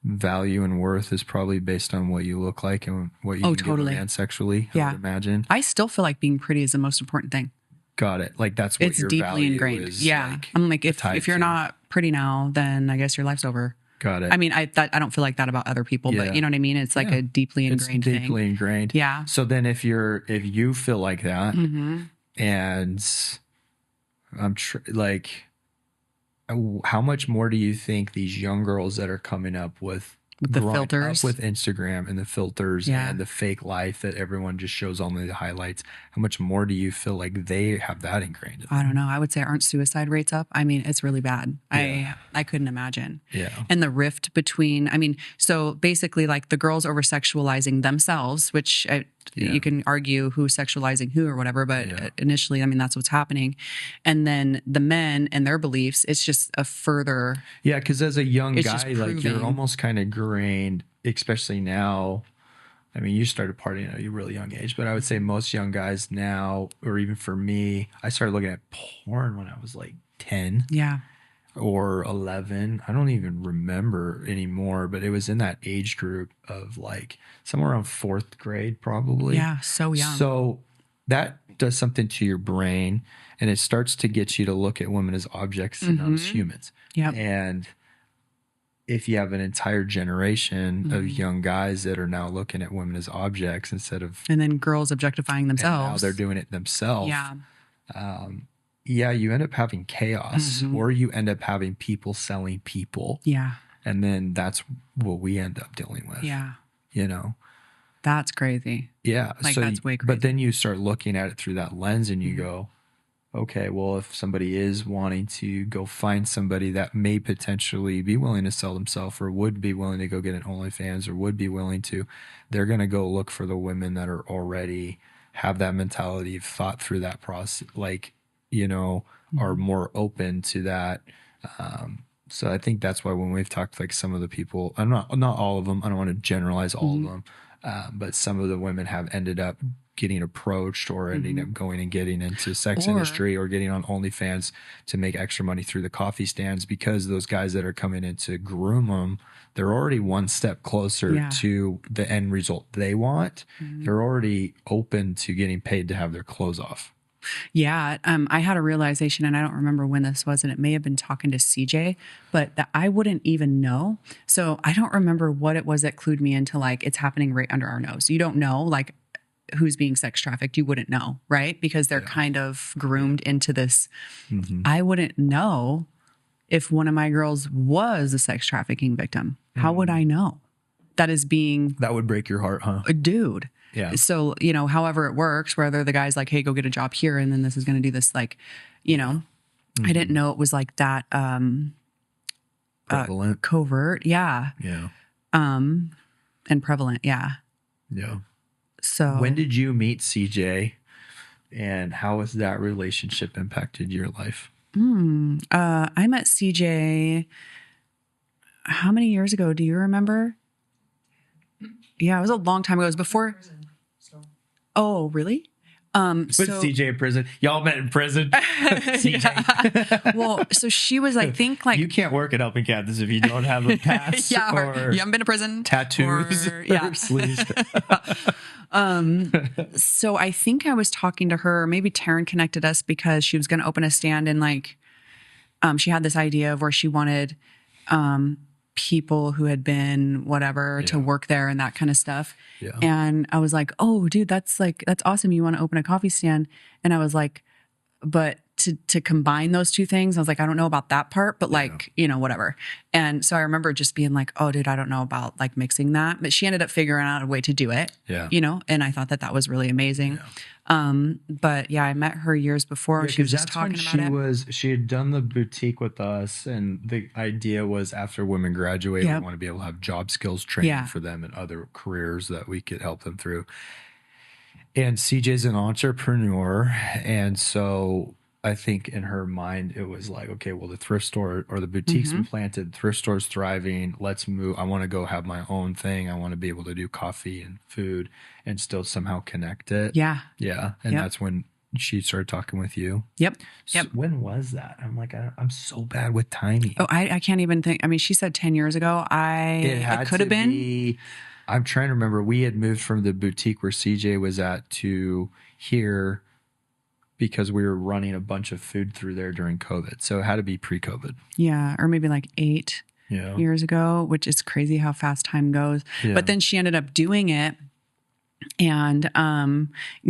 value and worth is probably based on what you look like and what you can get a man sexually. I would imagine. I still feel like being pretty is the most important thing. Got it. Like that's what it's your deeply value ingrained. is. Yeah. Like, I'm like, if you're not pretty now, then I guess your life's over. Got it. I mean, I don't feel like that about other people, but you know what I mean? It's like a deeply ingrained thing. It's deeply ingrained. Yeah. So then if you feel like that and I'm like, how much more do you think these young girls that are coming up with the filters, with Instagram and the filters and the fake life that everyone just shows only the highlights, how much more do you feel like they have that ingrained in them? I don't know. I would say, aren't suicide rates up? I mean, it's really bad. I couldn't imagine. Yeah. And the rift between, I mean, so basically like the girls over sexualizing themselves, which you can argue who's sexualizing who or whatever, but initially, I mean, that's what's happening. And then the men and their beliefs, it's just a further. Yeah, because as a young guy, like you're almost kind of ingrained, especially now. I mean, you started partying at a really young age, but I would say most young guys now, or even for me, I started looking at porn when I was like 10. Yeah. Or 11. I don't even remember anymore, but it was in that age group of like somewhere around 4th grade, probably. Yeah, so young. So that does something to your brain, and it starts to get you to look at women as objects and not as humans. Yep. And if you have an entire generation of young guys that are now looking at women as objects instead of, and then girls objectifying themselves, and now they're doing it themselves. Yeah. You end up having chaos, or you end up having people selling people. Yeah. And then that's what we end up dealing with. Yeah. You know? That's crazy. Yeah. Like, so that's way crazy. But then you start looking at it through that lens and you go, okay, well, if somebody is wanting to go find somebody that may potentially be willing to sell themselves or would be willing to go get an OnlyFans or would be willing to, they're going to go look for the women that are already have that mentality, thought through that process, like, you know, are more open to that. So I think that's why when we've talked like some of the people, I'm not all of them, I don't want to generalize all of them, but some of the women have ended up getting approached or ending up going and getting into sex Or- industry or getting on OnlyFans to make extra money through the coffee stands, because those guys that are coming in to groom them, they're already one step closer Yeah. to the end result they want. They're already open to getting paid to have their clothes off. Yeah. I had a realization, and I don't remember when this was, and it may have been talking to CJ, but that I wouldn't even know. So I don't remember what it was that clued me into like, it's happening right under our nose. You don't know like who's being sex trafficked. You wouldn't know, right? Because they're kind of groomed into this. I wouldn't know if one of my girls was a sex trafficking victim. How would I know? That is being That would break your heart, huh? a dude. Yeah. So, you know, however it works, whether the guy's like, hey, go get a job here, and then this is going to do this, like, you know, I didn't know it was like that Prevalent. covert. Yeah. Yeah. And prevalent. Yeah. Yeah. So When did you meet CJ, and how has that relationship impacted your life? I met CJ how many years ago? Do you remember? Yeah, it was a long time ago. It was before. Oh, really? Put CJ in prison. Y'all met in prison. CJ. Well, so she was, I think, like, You can't work at Helping Captains if you don't have a pass yeah, or you haven't been to prison, tattoos or, yeah. or sleeves. So I think I was talking to her. Maybe Taryn connected us because she was going to open a stand, and like, she had this idea of where she wanted people who had been whatever to work there and that kind of stuff. Yeah. And I was like, oh, dude, that's awesome. You want to open a coffee stand? And I was like, but to combine those two things, I was like, I don't know about that part, but like, you know, whatever. And so I remember just being like, oh, dude, I don't know about like mixing that. But she ended up figuring out a way to do it. Yeah. You know, and I thought that was really amazing. But yeah, I met her years before. She was just talking about it. She had done the boutique with us, and the idea was after women graduate, we want to be able to have job skills training for them and other careers that we could help them through. And CJ's an entrepreneur, and so I think in her mind it was like, okay, well, the thrift store or the boutique's been planted, thrift store's thriving. Let's move. I want to go have my own thing. I want to be able to do coffee and food and still somehow connect it. Yeah. Yeah. And that's when she started talking with you. Yep. So when was that? I'm like, I'm so bad with timing. Oh, I can't even think. I mean, she said 10 years ago. It could have been. I'm trying to remember. We had moved from the boutique where CJ was at to here because we were running a bunch of food through there during COVID. So it had to be pre-COVID. Yeah. Or maybe like 8 years ago, which is crazy how fast time goes. Yeah. But then she ended up doing it and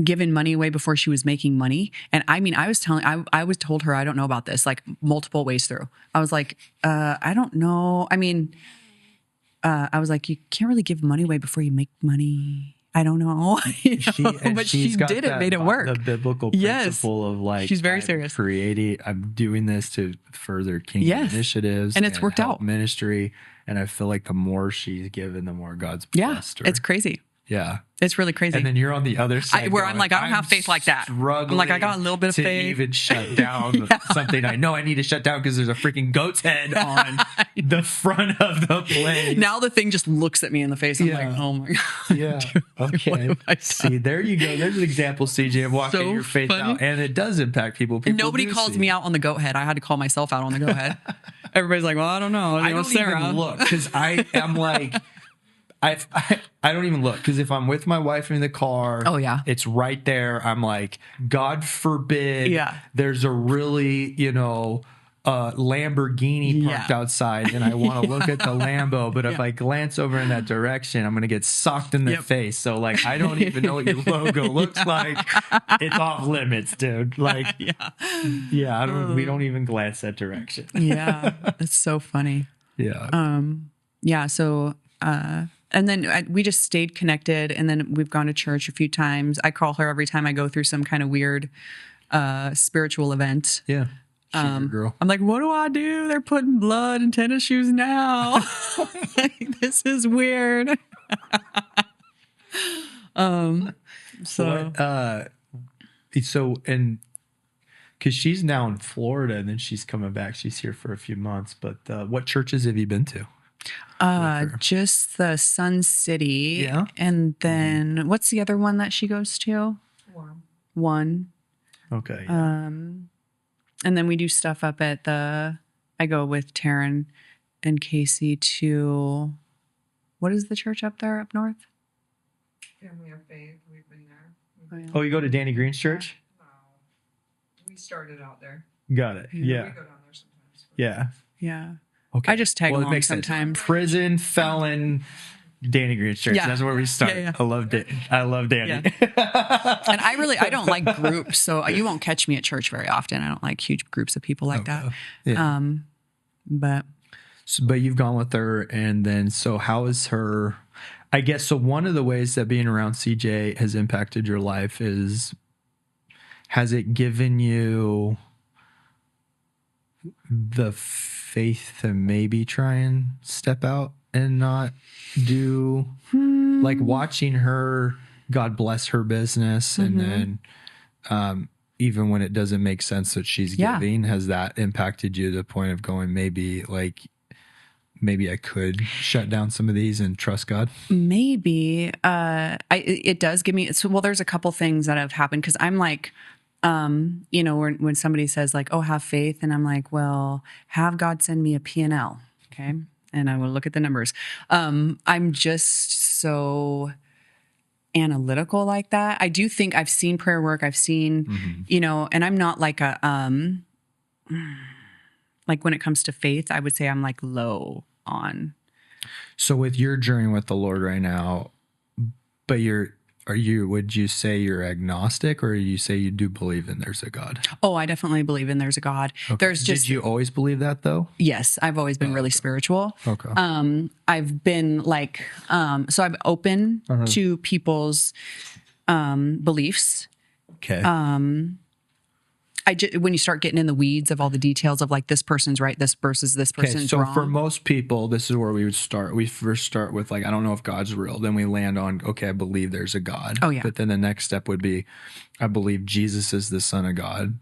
giving money away before she was making money. And I mean, I was told her, I don't know about this, like multiple ways through. I was like, I don't know. I mean, I was like, you can't really give money away before you make money. I don't know. But she did it, made it work. The biblical principle of like, she's very serious. I'm doing this to further kingdom initiatives. And it's worked out. Ministry. And I feel like the more she's given, the more God's blessed her. It's crazy. Yeah. It's really crazy. And then you're on the other side where I'm like, I don't have faith like that. I'm like, I got a little bit of to faith. even shut down something I know I need to shut down because there's a freaking goat's head on the front of the plate. Now the thing just looks at me in the face. I'm like, oh my God. Yeah. Okay. See, there you go. There's an example, CJ, of walking your faith out. And it does impact people. Nobody calls me out on the goat head. I had to call myself out on the goat head. Everybody's like, well, I don't know. I don't Sarah. even look because I am like... I don't even look because if I'm with my wife in the car, it's right there. I'm like, God forbid, there's a really, Lamborghini parked outside, and I want to look at the Lambo. But if I glance over in that direction, I'm gonna get socked in the face. So like, I don't even know what your logo looks like. It's off limits, dude. Like, we don't even glance that direction. Yeah, it's so funny. Yeah. So. And then we just stayed connected, and then we've gone to church a few times. I call her every time I go through some kind of weird spiritual event. Yeah. Girl. I'm like, what do I do? They're putting blood in tennis shoes now. This is weird. So and because she's now in Florida and then she's coming back. She's here for a few months. But what churches have you been to? Just the Sun City. Yeah. And then what's the other one that she goes to? One. Okay. And then we do stuff up at I go with Taryn and Casey to, what is the church up there up north? Family of Faith. We've been there. Oh, you go to Danny Green's church? No. We started out there. Got it. We Yeah. go down there sometimes. Yeah. Yeah. Okay. I just tag it along makes sense. sometimes. Prison, felon, Danny Green's church. Yeah. That's where we start. Yeah, yeah. I love Danny. And I don't like groups, so you won't catch me at church very often. I don't like huge groups of people like that. Yeah. But But you've gone with her, and then so how is her? I guess so. One of the ways that being around CJ has impacted your life has it given you the faith to maybe try and step out and not do like watching her, God bless her business, and then even when it doesn't make sense that she's giving, has that impacted you to the point of going, maybe I could shut down some of these and trust God? maybe it does give me. So, well, there's a couple things that have happened because I'm like, when somebody says like, "Oh, have faith," and I'm like, "Well, have God send me a P&L, okay?" And I will look at the numbers. I'm just so analytical like that. I do think I've seen prayer work. I've seen, and I'm not like a like when it comes to faith, I would say I'm like low on. So with your journey with the Lord right now, but would you say you're agnostic, or you say you do believe in there's a God? Oh, I definitely believe in there's a God. Okay. There's just, Did you always believe that though? yes, I've always been really spiritual. Okay. I've been like, so I'm open to people's beliefs. Okay. When you start getting in the weeds of all the details of like this person's right, this versus this person's so wrong. for most people, this is where we would start. We first start with like, I don't know if God's real. Then we land on, okay, I believe there's a God. Oh, yeah. But then the next step would be, I believe Jesus is the Son of God.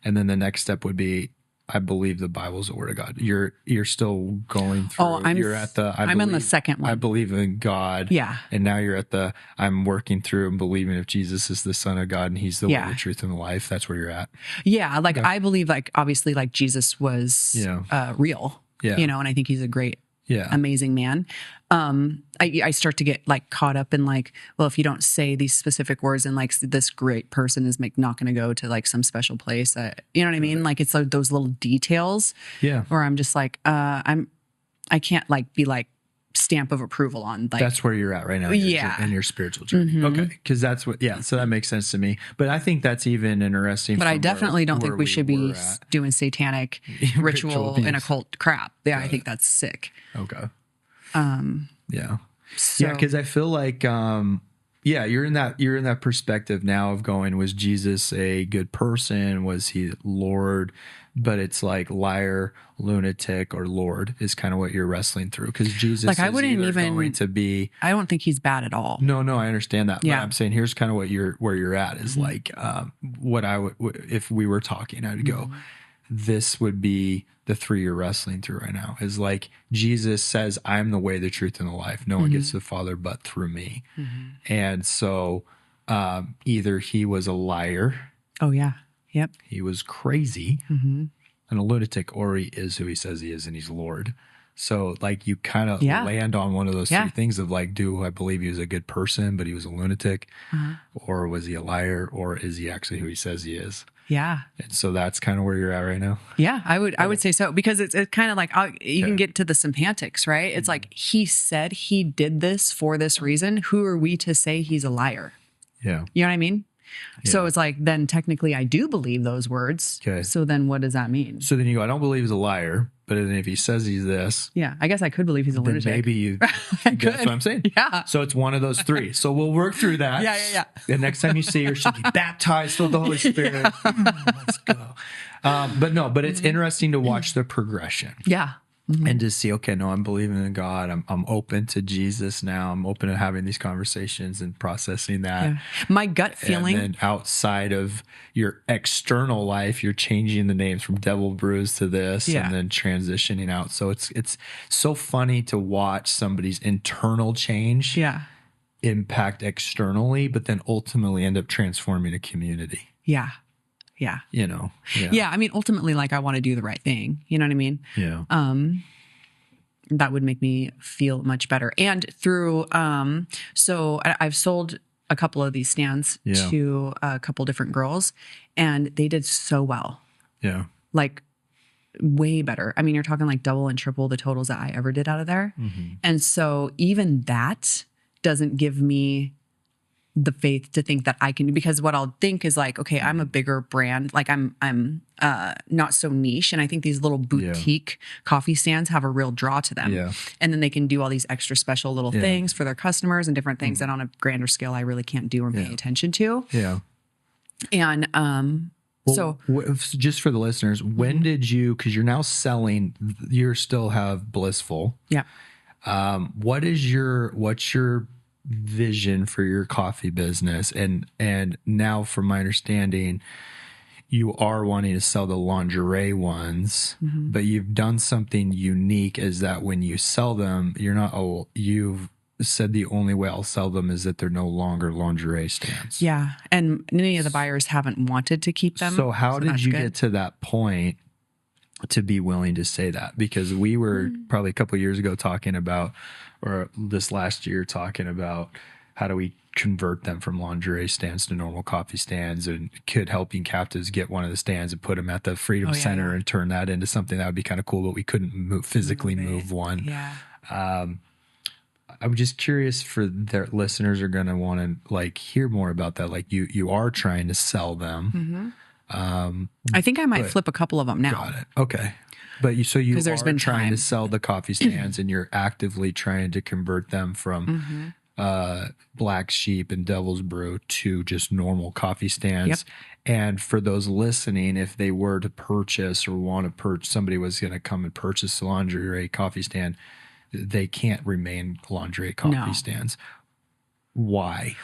And then the next step would be, I believe the Bible's the Word of God. You're still going through. Oh, you're at the. I'm in the second one. I believe in God. Yeah. And now you're at the. I'm working through and believing if Jesus is the Son of God and He's the way, the truth, and the life. That's where you're at. Yeah, like I believe, like obviously, like Jesus was real. Yeah. And I think He's a great, amazing man. I start to get like caught up in like, well, if you don't say these specific words, and like this great person is not going to go to like some special place. You know what I mean? Like it's like those little details. Yeah. Where I'm just like, I can't like be like stamp of approval on like. That's where you're at right now. In your spiritual journey. Mm-hmm. Okay. Because that's what. Yeah. So that makes sense to me. But I think that's even interesting. But I definitely don't think we should be doing satanic ritual and occult crap. Yeah, I think that's sick. Okay. Yeah. So, Yeah, because I feel like you're in that perspective now of going, was Jesus a good person? Was he Lord? But it's like liar, lunatic, or Lord is kind of what you're wrestling through, because Jesus like, I is wouldn't either even going to be. I don't think he's bad at all. No, I understand that. Yeah. But I'm saying here's kind of where you're at is like what I would, if we were talking, I'd go, this would be the three you're wrestling through right now, is like Jesus says, I'm the way, the truth, and the life. No one gets to the Father but through me. And so either he was a liar. Oh, yeah. Yep. He was crazy and a lunatic, or he is who he says he is, and he's Lord. So like you kind of land on one of those three things of like, do I believe he was a good person, but he was a lunatic, or was he a liar, or is he actually who he says he is? Yeah. And so that's kind of where you're at right now. Yeah, I would say so, because it's kind of like you can get to the semantics, right? It's like he said he did this for this reason. Who are we to say he's a liar? Yeah. You know what I mean? Yeah. So it's like, then technically I do believe those words. Okay. So then what does that mean? So then you go, I don't believe he's a liar, but then if he says he's this, yeah, I guess I could believe he's a lunatic. Maybe you. That's what I'm saying. Yeah. So it's one of those three. So we'll work through that. Yeah. The next time you see her, she'll be baptized with the Holy Spirit. Let's go. But it's interesting to watch the progression. Yeah. and to see, okay, no, I'm believing in God. I'm open to Jesus now. I'm open to having these conversations and processing that. Yeah. My gut feeling. And then outside of your external life, you're changing the names from Devil Brews to this, Yeah. and then transitioning out. So it's so funny to watch somebody's internal change Yeah. impact externally, but then ultimately end up transforming a community. Yeah. Yeah. You know? Yeah. I mean, ultimately, like I want to do the right thing. You know what I mean? Yeah. That would make me feel much better. And through, so I've sold a couple of these stands Yeah. to a couple different girls, and they did so well, Yeah. like way better. I mean, you're talking like double and triple the totals that I ever did out of there. And so even that doesn't give me the faith to think that I can, because what I'll think is like, okay, I'm a bigger brand. Like I'm not so niche. And I think these little boutique coffee stands have a real draw to them. Yeah. And then they can do all these extra special little things for their customers and different things that on a grander scale, I really can't do or pay attention to. Yeah. And, Well, just for the listeners, when did you, because you're now selling, you still have Blissful. yeah. What's your vision for your coffee business? And now from my understanding, you are wanting to sell the lingerie ones, but you've done something unique, is that when you sell them, you've said the only way I'll sell them is that they're no longer lingerie stands. Yeah. And many of the buyers haven't wanted to keep them. So how did that's you good. get to that point to be willing to say that? Because we were probably a couple of years ago talking about, or this last year talking about, how do we convert them from lingerie stands to normal coffee stands, and could Helping Captives get one of the stands and put them at the Freedom Center and turn that into something that would be kind of cool, but we couldn't physically move one. Yeah. I'm just curious, for their listeners are going to want to like hear more about that. Like you are trying to sell them. I think I might flip a couple of them now. Got it. Okay. But you 'Cause there's are been trying time. to sell the coffee stands, and you're actively trying to convert them from Black Sheep and Devil's Brew to just normal coffee stands. And for those listening, if they were to purchase or want to purchase, somebody was going to come and purchase a lingerie coffee stand, they can't remain lingerie coffee stands. Why?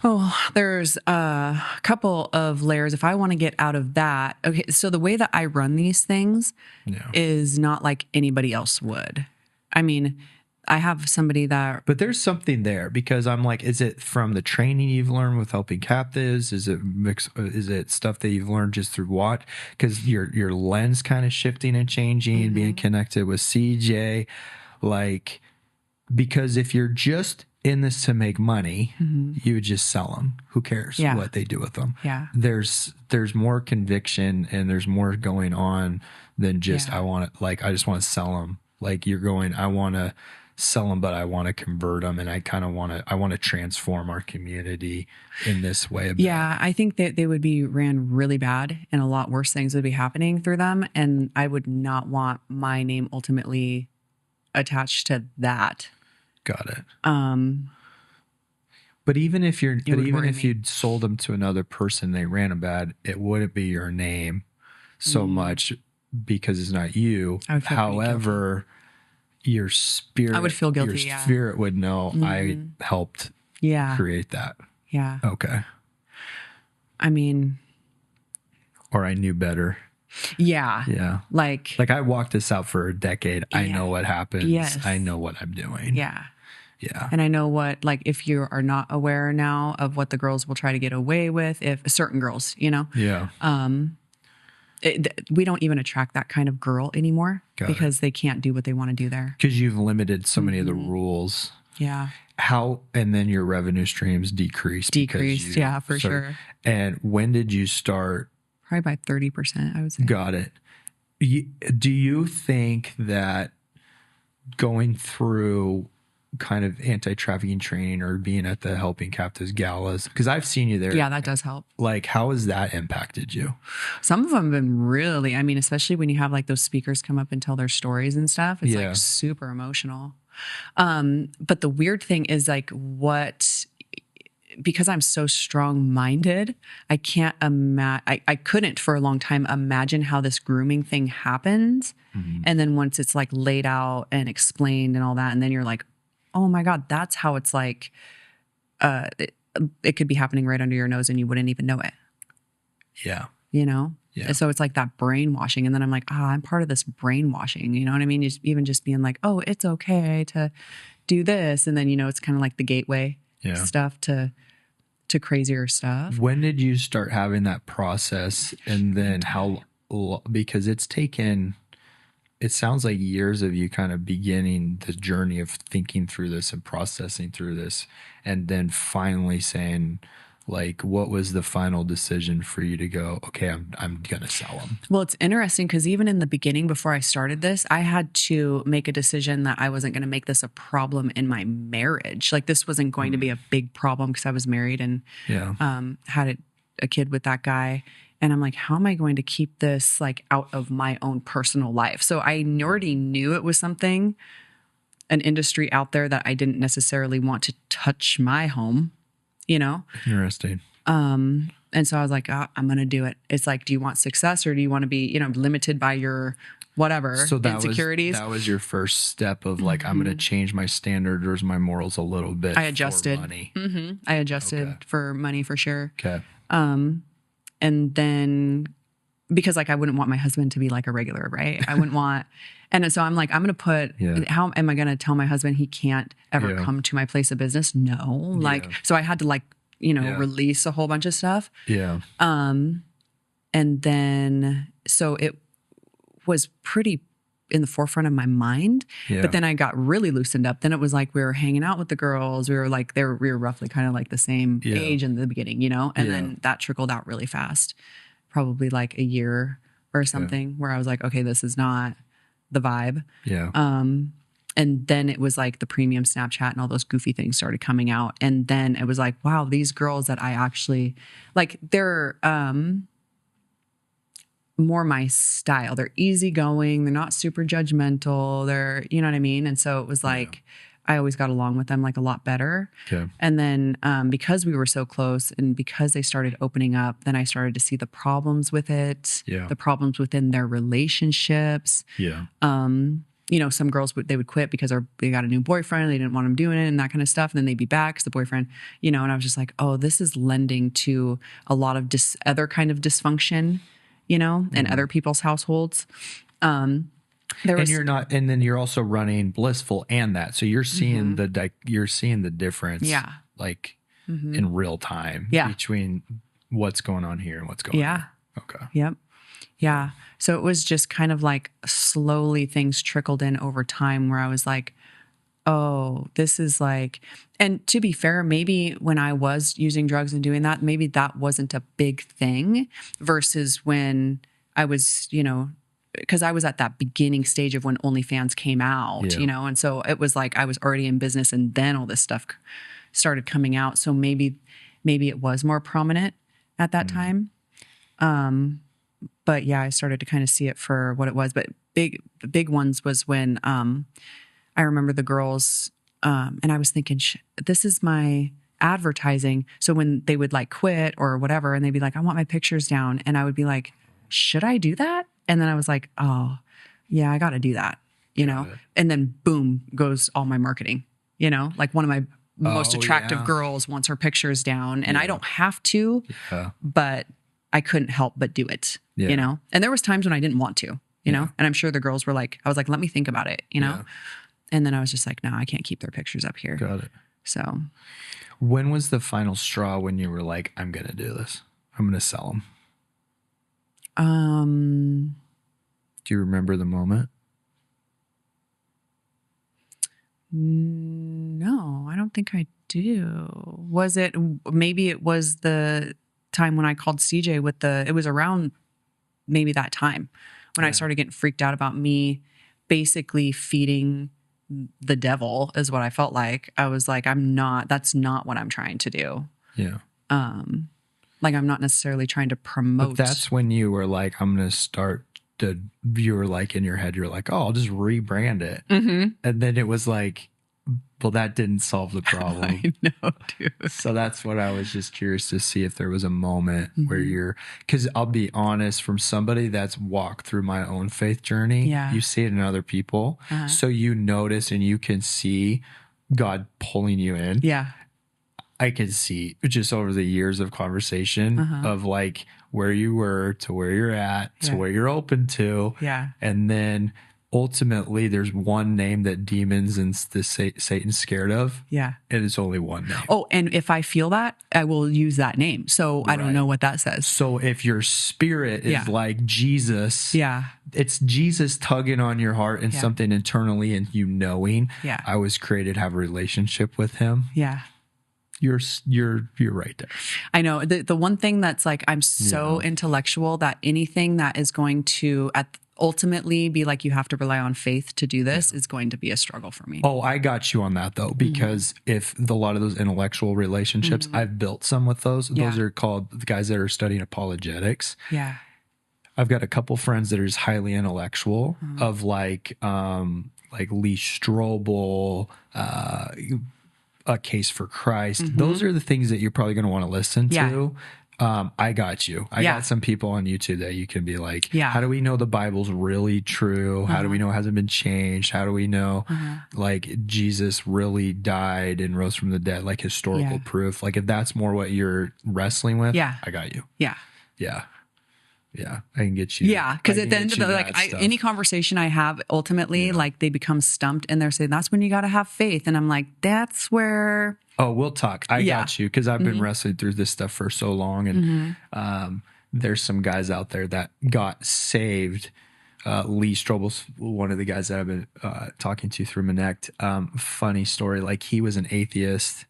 Oh, there's a couple of layers. If I want to get out of that, okay, so the way that I run these things is not like anybody else would. I mean, I have somebody that... But there's something there, because I'm like, is it from the training you've learned with Helping Captives? Is it stuff that you've learned just through what? Because your lens kind of shifting and changing, being connected with CJ, like, because if you're just in this to make money, you would just sell them. Who cares what they do with them? Yeah. There's more conviction, and there's more going on than just, I just want to sell them. Like, you're going, I want to sell them, but I want to convert them, and I want to transform our community in this way. Yeah, I think that they would be ran really bad, and a lot worse things would be happening through them, and I would not want my name ultimately attached to that. Got it. But even if you'd sold them to another person, they ran them bad, it wouldn't be your name so much, because it's not you. I would feel pretty However, your spirit, I would feel guilty. Your spirit would know I helped create that. Yeah. Okay. I mean, or I knew better. Yeah. Yeah. Like I walked this out for a decade. I know what happens. Yes. I know what I'm doing. Yeah. Yeah. And I know what, like, if you are not aware now of what the girls will try to get away with, if certain girls, you know? Yeah. We don't even attract that kind of girl anymore because they can't do what they want to do there. Because you've limited so many of the rules. Yeah. And then your revenue streams decreased. Yeah, for sure. And when did you start? Probably by 30%, I would say. Got it. Do you think that going through kind of anti-trafficking training or being at the Helping Captives galas, because I've seen you there. Yeah, that does help. Like, how has that impacted you? Some of them have been really, I mean, especially when you have like those speakers come up and tell their stories and stuff, it's like super emotional. But the weird thing is like because I'm so strong-minded, I can't I couldn't for a long time imagine how this grooming thing happens. And then once it's like laid out and explained and all that, and then you're like, oh my God, that's how it's like, it could be happening right under your nose and you wouldn't even know it, Yeah. you know? Yeah. And so it's like that brainwashing. And then I'm like, I'm part of this brainwashing, you know what I mean? Even just being like, oh, it's okay to do this. And then, you know, it's kind of like the gateway stuff to crazier stuff. When did you start having that process? And then because it's taken, it sounds like years of you kind of beginning the journey of thinking through this and processing through this, and then finally saying, like, what was the final decision for you to go, okay, I'm going to sell them? Well, it's interesting because even in the beginning, before I started this, I had to make a decision that I wasn't going to make this a problem in my marriage. Like, this wasn't going to be a big problem because I was married and had a kid with that guy. And I'm like, how am I going to keep this like out of my own personal life? So I already knew it was something, an industry out there that I didn't necessarily want to touch my home, you know? Interesting. And so I was like, I'm going to do it. It's like, do you want success or do you want to be, you know, limited by your whatever insecurities? That was your first step of like, I'm going to change my standards, my morals a little bit. I adjusted. For money. I adjusted for money for sure. Okay. And then because like I wouldn't want my husband to be like a regular, right? I wouldn't want, and so I'm like, I'm going to put, how am I going to tell my husband he can't ever come to my place of business? No. Like, so I had to like, you know, release a whole bunch of stuff. Yeah. And then, so it was pretty in the forefront of my mind, but then I got really loosened up. Then it was like, we were hanging out with the girls. We were like, we were roughly kind of like the same age in the beginning, you know? And then that trickled out really fast, probably like a year or something where I was like, okay, this is not the vibe. Yeah. And then it was like the premium Snapchat and all those goofy things started coming out. And then it was like, wow, these girls that I actually like, they're, more my style. They're easygoing. They're not super judgmental. They're, you know what I mean? And so it was like, I always got along with them like a lot better. Okay. And then because we were so close and because they started opening up, then I started to see the problems with it, the problems within their relationships. Yeah. You know, some girls they would quit because they got a new boyfriend. They didn't want them doing it and that kind of stuff. And then they'd be back because the boyfriend, you know, and I was just like, oh, this is lending to a lot of other kind of dysfunction, you know, in other people's households. And then you're also running Blissful and that. So you're seeing you're seeing the difference. Yeah. Like in real time between what's going on here and what's going on. Okay. Yep. Yeah. So it was just kind of like slowly things trickled in over time where I was like, oh, this is like, and to be fair, maybe when I was using drugs and doing that, maybe that wasn't a big thing versus when I was, you know, because I was at that beginning stage of when OnlyFans came out, you know, and so it was like I was already in business and then all this stuff started coming out. So maybe it was more prominent at that time. But yeah, I started to kind of see it for what it was. But the big ones was when I remember the girls, and I was thinking, this is my advertising. So when they would like quit or whatever, and they'd be like, I want my pictures down. And I would be like, should I do that? And then I was like, oh, yeah, I got to do that, you know? And then boom goes all my marketing, you know? Like one of my most attractive girls wants her pictures down and I don't have to, but I couldn't help but do it, you know? And there was times when I didn't want to, you know? And I'm sure the girls were like, I was like, let me think about it, you know? And then I was just like, no, I can't keep their pictures up here. Got it. So when was the final straw when you were like, I'm going to do this? I'm going to sell them. Do you remember the moment? No, I don't think I do. Maybe it was the time when I called CJ it was around maybe that time when I started getting freaked out about me basically feeding the devil is what I felt like. I was like, that's not what I'm trying to do. Yeah. Like I'm not necessarily trying to promote. But that's when you were like, I'm going to start you were like in your head, you're like, oh, I'll just rebrand it. And then it was like, Well, that didn't solve the problem. I know, dude. So that's what I was just curious to see, if there was a moment where Mm-hmm. you're, because I'll be honest, from somebody that's walked through my own faith journey, Yeah. you see it in other people. Uh-huh. So you notice and you can see God pulling you in. Yeah. I can see just over the years of conversation of like where you were to where you're at to Yeah. where you're open to. Yeah. And then ultimately there's one name that demons and Satan's scared of. Yeah. And it's only one name. Oh, and if I feel that, I will use that name. So I don't Right. know what that says. So if your spirit is Yeah. like Jesus, Yeah. it's Jesus tugging on your heart and Yeah. something internally and you knowing Yeah. I was created to have a relationship with him. Yeah. You're right there. I know the one thing that's like, I'm so intellectual that anything that is going to ultimately be like, you have to rely on faith to do this is going to be a struggle for me. Oh, I got you on that though, because if a lot of those intellectual relationships, I've built some with those. Those Yeah. are called the guys that are studying apologetics. Yeah. I've got a couple friends that are just highly intellectual of like Lee Strobel, A Case for Christ. Those are the things that you're probably going to want to listen Yeah. to. I got you. I got some people on YouTube that you can be like, Yeah. how do we know the Bible's really true? How do we know it hasn't been changed? How do we know like Jesus really died and rose from the dead, like historical proof? Like if that's more what you're wrestling with, Yeah. I got you. Yeah. Yeah. Yeah. I can get you. Yeah, because I at can the end get of the you like, that stuff. any conversation I have, ultimately, like they become stumped and they're saying that's when you got to have faith, and I'm like, that's where. Oh, we'll talk. I Yeah. got you because I've been wrestling through this stuff for so long, and there's some guys out there that got saved. Lee Strobel's one of the guys that I've been talking to through Connect. Funny story, like he was an atheist.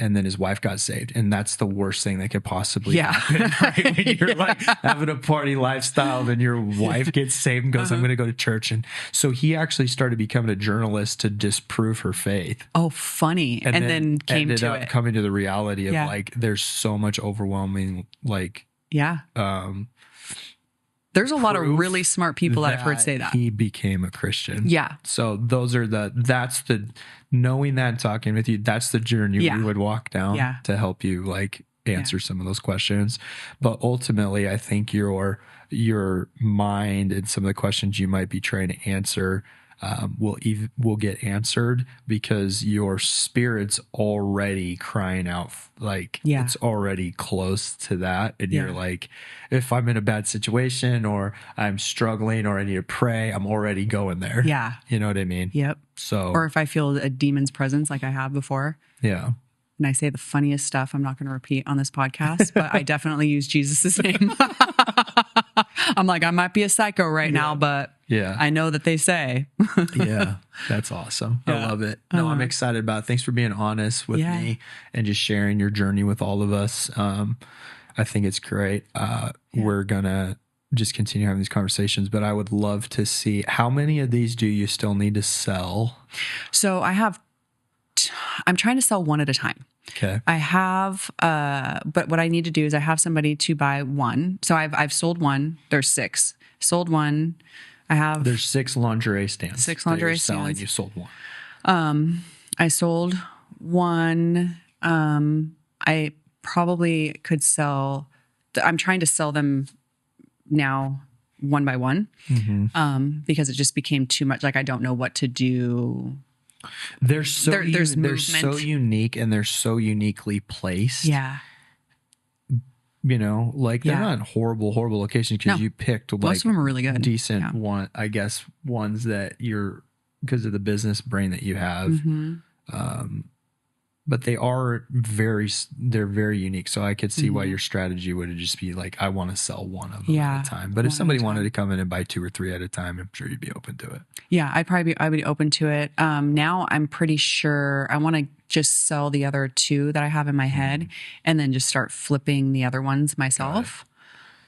And then his wife got saved. And that's the worst thing that could possibly happen. Right? When you're like having a party lifestyle, then your wife gets saved and goes, I'm going to go to church. And so he actually started becoming a journalist to disprove her faith. Oh, funny. And then came ended to up it. coming to the reality of Yeah. like, there's so much overwhelming, like, Yeah. There's a lot of proof really smart people that I've heard say that. he became a Christian. Yeah. So those are that's the knowing that and talking with you, that's the journey Yeah. we would walk down Yeah. to help you like answer some of those questions. But ultimately, I think your mind and some of the questions you might be trying to answer will get answered because your spirit's already crying out, like it's already close to that, and you're like, if I'm in a bad situation or I'm struggling or I need to pray, I'm already going there. Yeah. You know what I mean? Yep. So Or if I feel a demon's presence like I have before, yeah. and I say the funniest stuff I'm not going to repeat on this podcast, but I definitely use Jesus's name. I'm like, I might be a psycho right now, but Yeah. I know that they say. Yeah, that's awesome. I love it. No, I'm excited about it. Thanks for being honest with me and just sharing your journey with all of us. I think it's great. We're going to just continue having these conversations, but I would love to see how many of these do you still need to sell? So I'm trying to sell one at a time. Okay. I have, but what I need to do is I have somebody to buy one. So I've sold one. There's 6. Sold one. There's 6 lingerie stands. 6 that lingerie you're selling. stands. You sold one. I sold one. I probably could sell. I'm trying to sell them now one by one, because it just became too much. Like I don't know what to do. They're so They're they're so movement. unique and they're so uniquely placed. Yeah. You know, like they're Yeah. not horrible locations because No. you picked like Most of them are really good. decent Yeah. one, I guess, ones that you're because of the business brain that you have. Mm-hmm. But they're very unique. So I could see why your strategy would just be like, I want to sell one of them at a time. But if one somebody at a wanted time. to come in and buy 2 or 3 at a time, I'm sure you'd be open to it. Yeah, I'd be open to it. Now I'm pretty sure I want to just sell the other 2 that I have in my head and then just start flipping the other ones myself.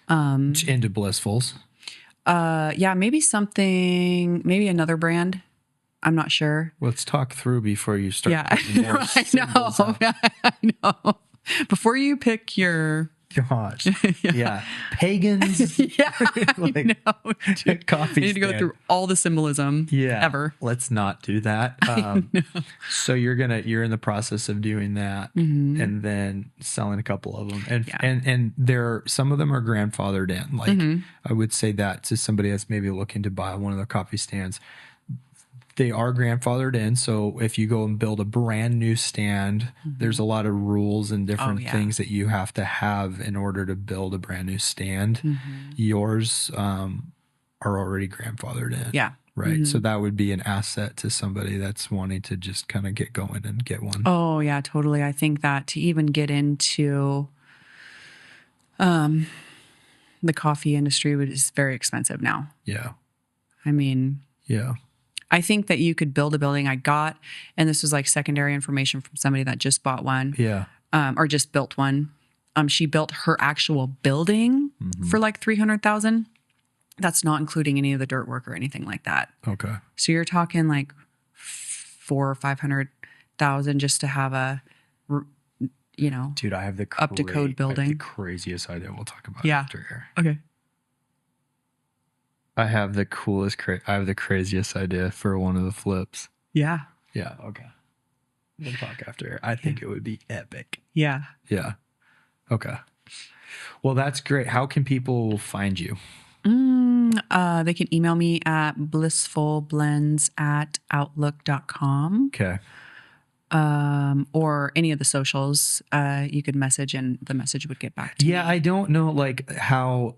Into Blissfuls. Yeah, maybe another brand. I'm not sure. Let's talk through before you start. Yeah, putting more I symbols know. out. I know. Before you pick your gosh. Yeah. Pagans. Yeah, Like, I know. Dude. coffee I need to go stand. through all the symbolism ever. Let's not do that. So you're in the process of doing that and then selling a couple of them. And there, some of them are grandfathered in. Like I would say that to somebody that's maybe looking to buy one of the coffee stands. They are grandfathered in. So if you go and build a brand new stand, there's a lot of rules and different things that you have to have in order to build a brand new stand. Yours are already grandfathered in. Yeah. Right. So that would be an asset to somebody that's wanting to just kind of get going and get one. Oh, yeah, totally. I think that to even get into the coffee industry is very expensive now. Yeah. I mean, yeah. I think that you could build a building. And this was like secondary information from somebody that just bought one. Yeah. Or just built one. She built her actual building for like $300,000. That's not including any of the dirt work or anything like that. Okay. So you're talking like $400,000 or $500,000 just to have a, Dude, I have the up to code building. I have the craziest idea. We'll talk about it Yeah. after here. Okay. I have the craziest idea for one of the flips. Yeah. Yeah. Okay. We'll talk after. I think it would be epic. Yeah. Yeah. Okay. Well, that's great. How can people find you? They can email me at blissfulblends@outlook.com. Okay. Or any of the socials. You could message and the message would get back to me. Yeah, I don't know like how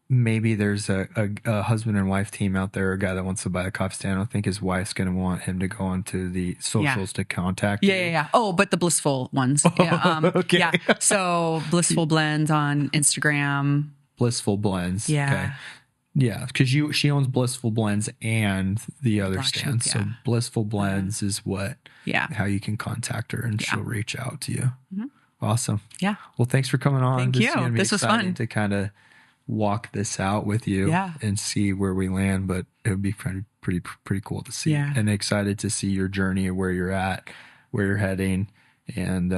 maybe there's a husband and wife team out there, a guy that wants to buy a coffee stand. I don't think his wife's going to want him to go onto the socials to contact you. Yeah. Oh, but the blissful ones. Yeah. Okay. Yeah. So Blissful Blends on Instagram. Blissful Blends. Yeah. Okay. Yeah, because she owns Blissful Blends and the other Black stand. Sheep, So Blissful Blends is how you can contact her and she'll reach out to you. Awesome. Yeah. Well, thanks for coming on. Thank you. This was fun to kind of walk this out with you and see where we land, but it would be pretty cool to see. Yeah. And excited to see your journey of where you're at, where you're heading. And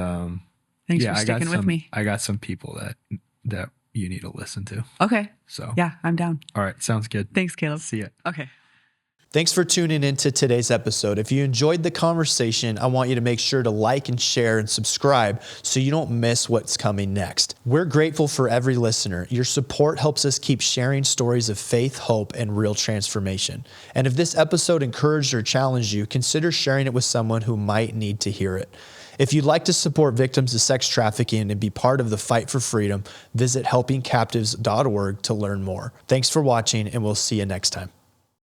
thanks for sticking with me. I got some people that you need to listen to. Okay. So yeah, I'm down. All right. Sounds good. Thanks, Caleb. See ya. Okay. Thanks for tuning into today's episode. If you enjoyed the conversation, I want you to make sure to like and share and subscribe so you don't miss what's coming next. We're grateful for every listener. Your support helps us keep sharing stories of faith, hope, and real transformation. And if this episode encouraged or challenged you, consider sharing it with someone who might need to hear it. If you'd like to support victims of sex trafficking and be part of the fight for freedom, visit helpingcaptives.org to learn more. Thanks for watching, and we'll see you next time.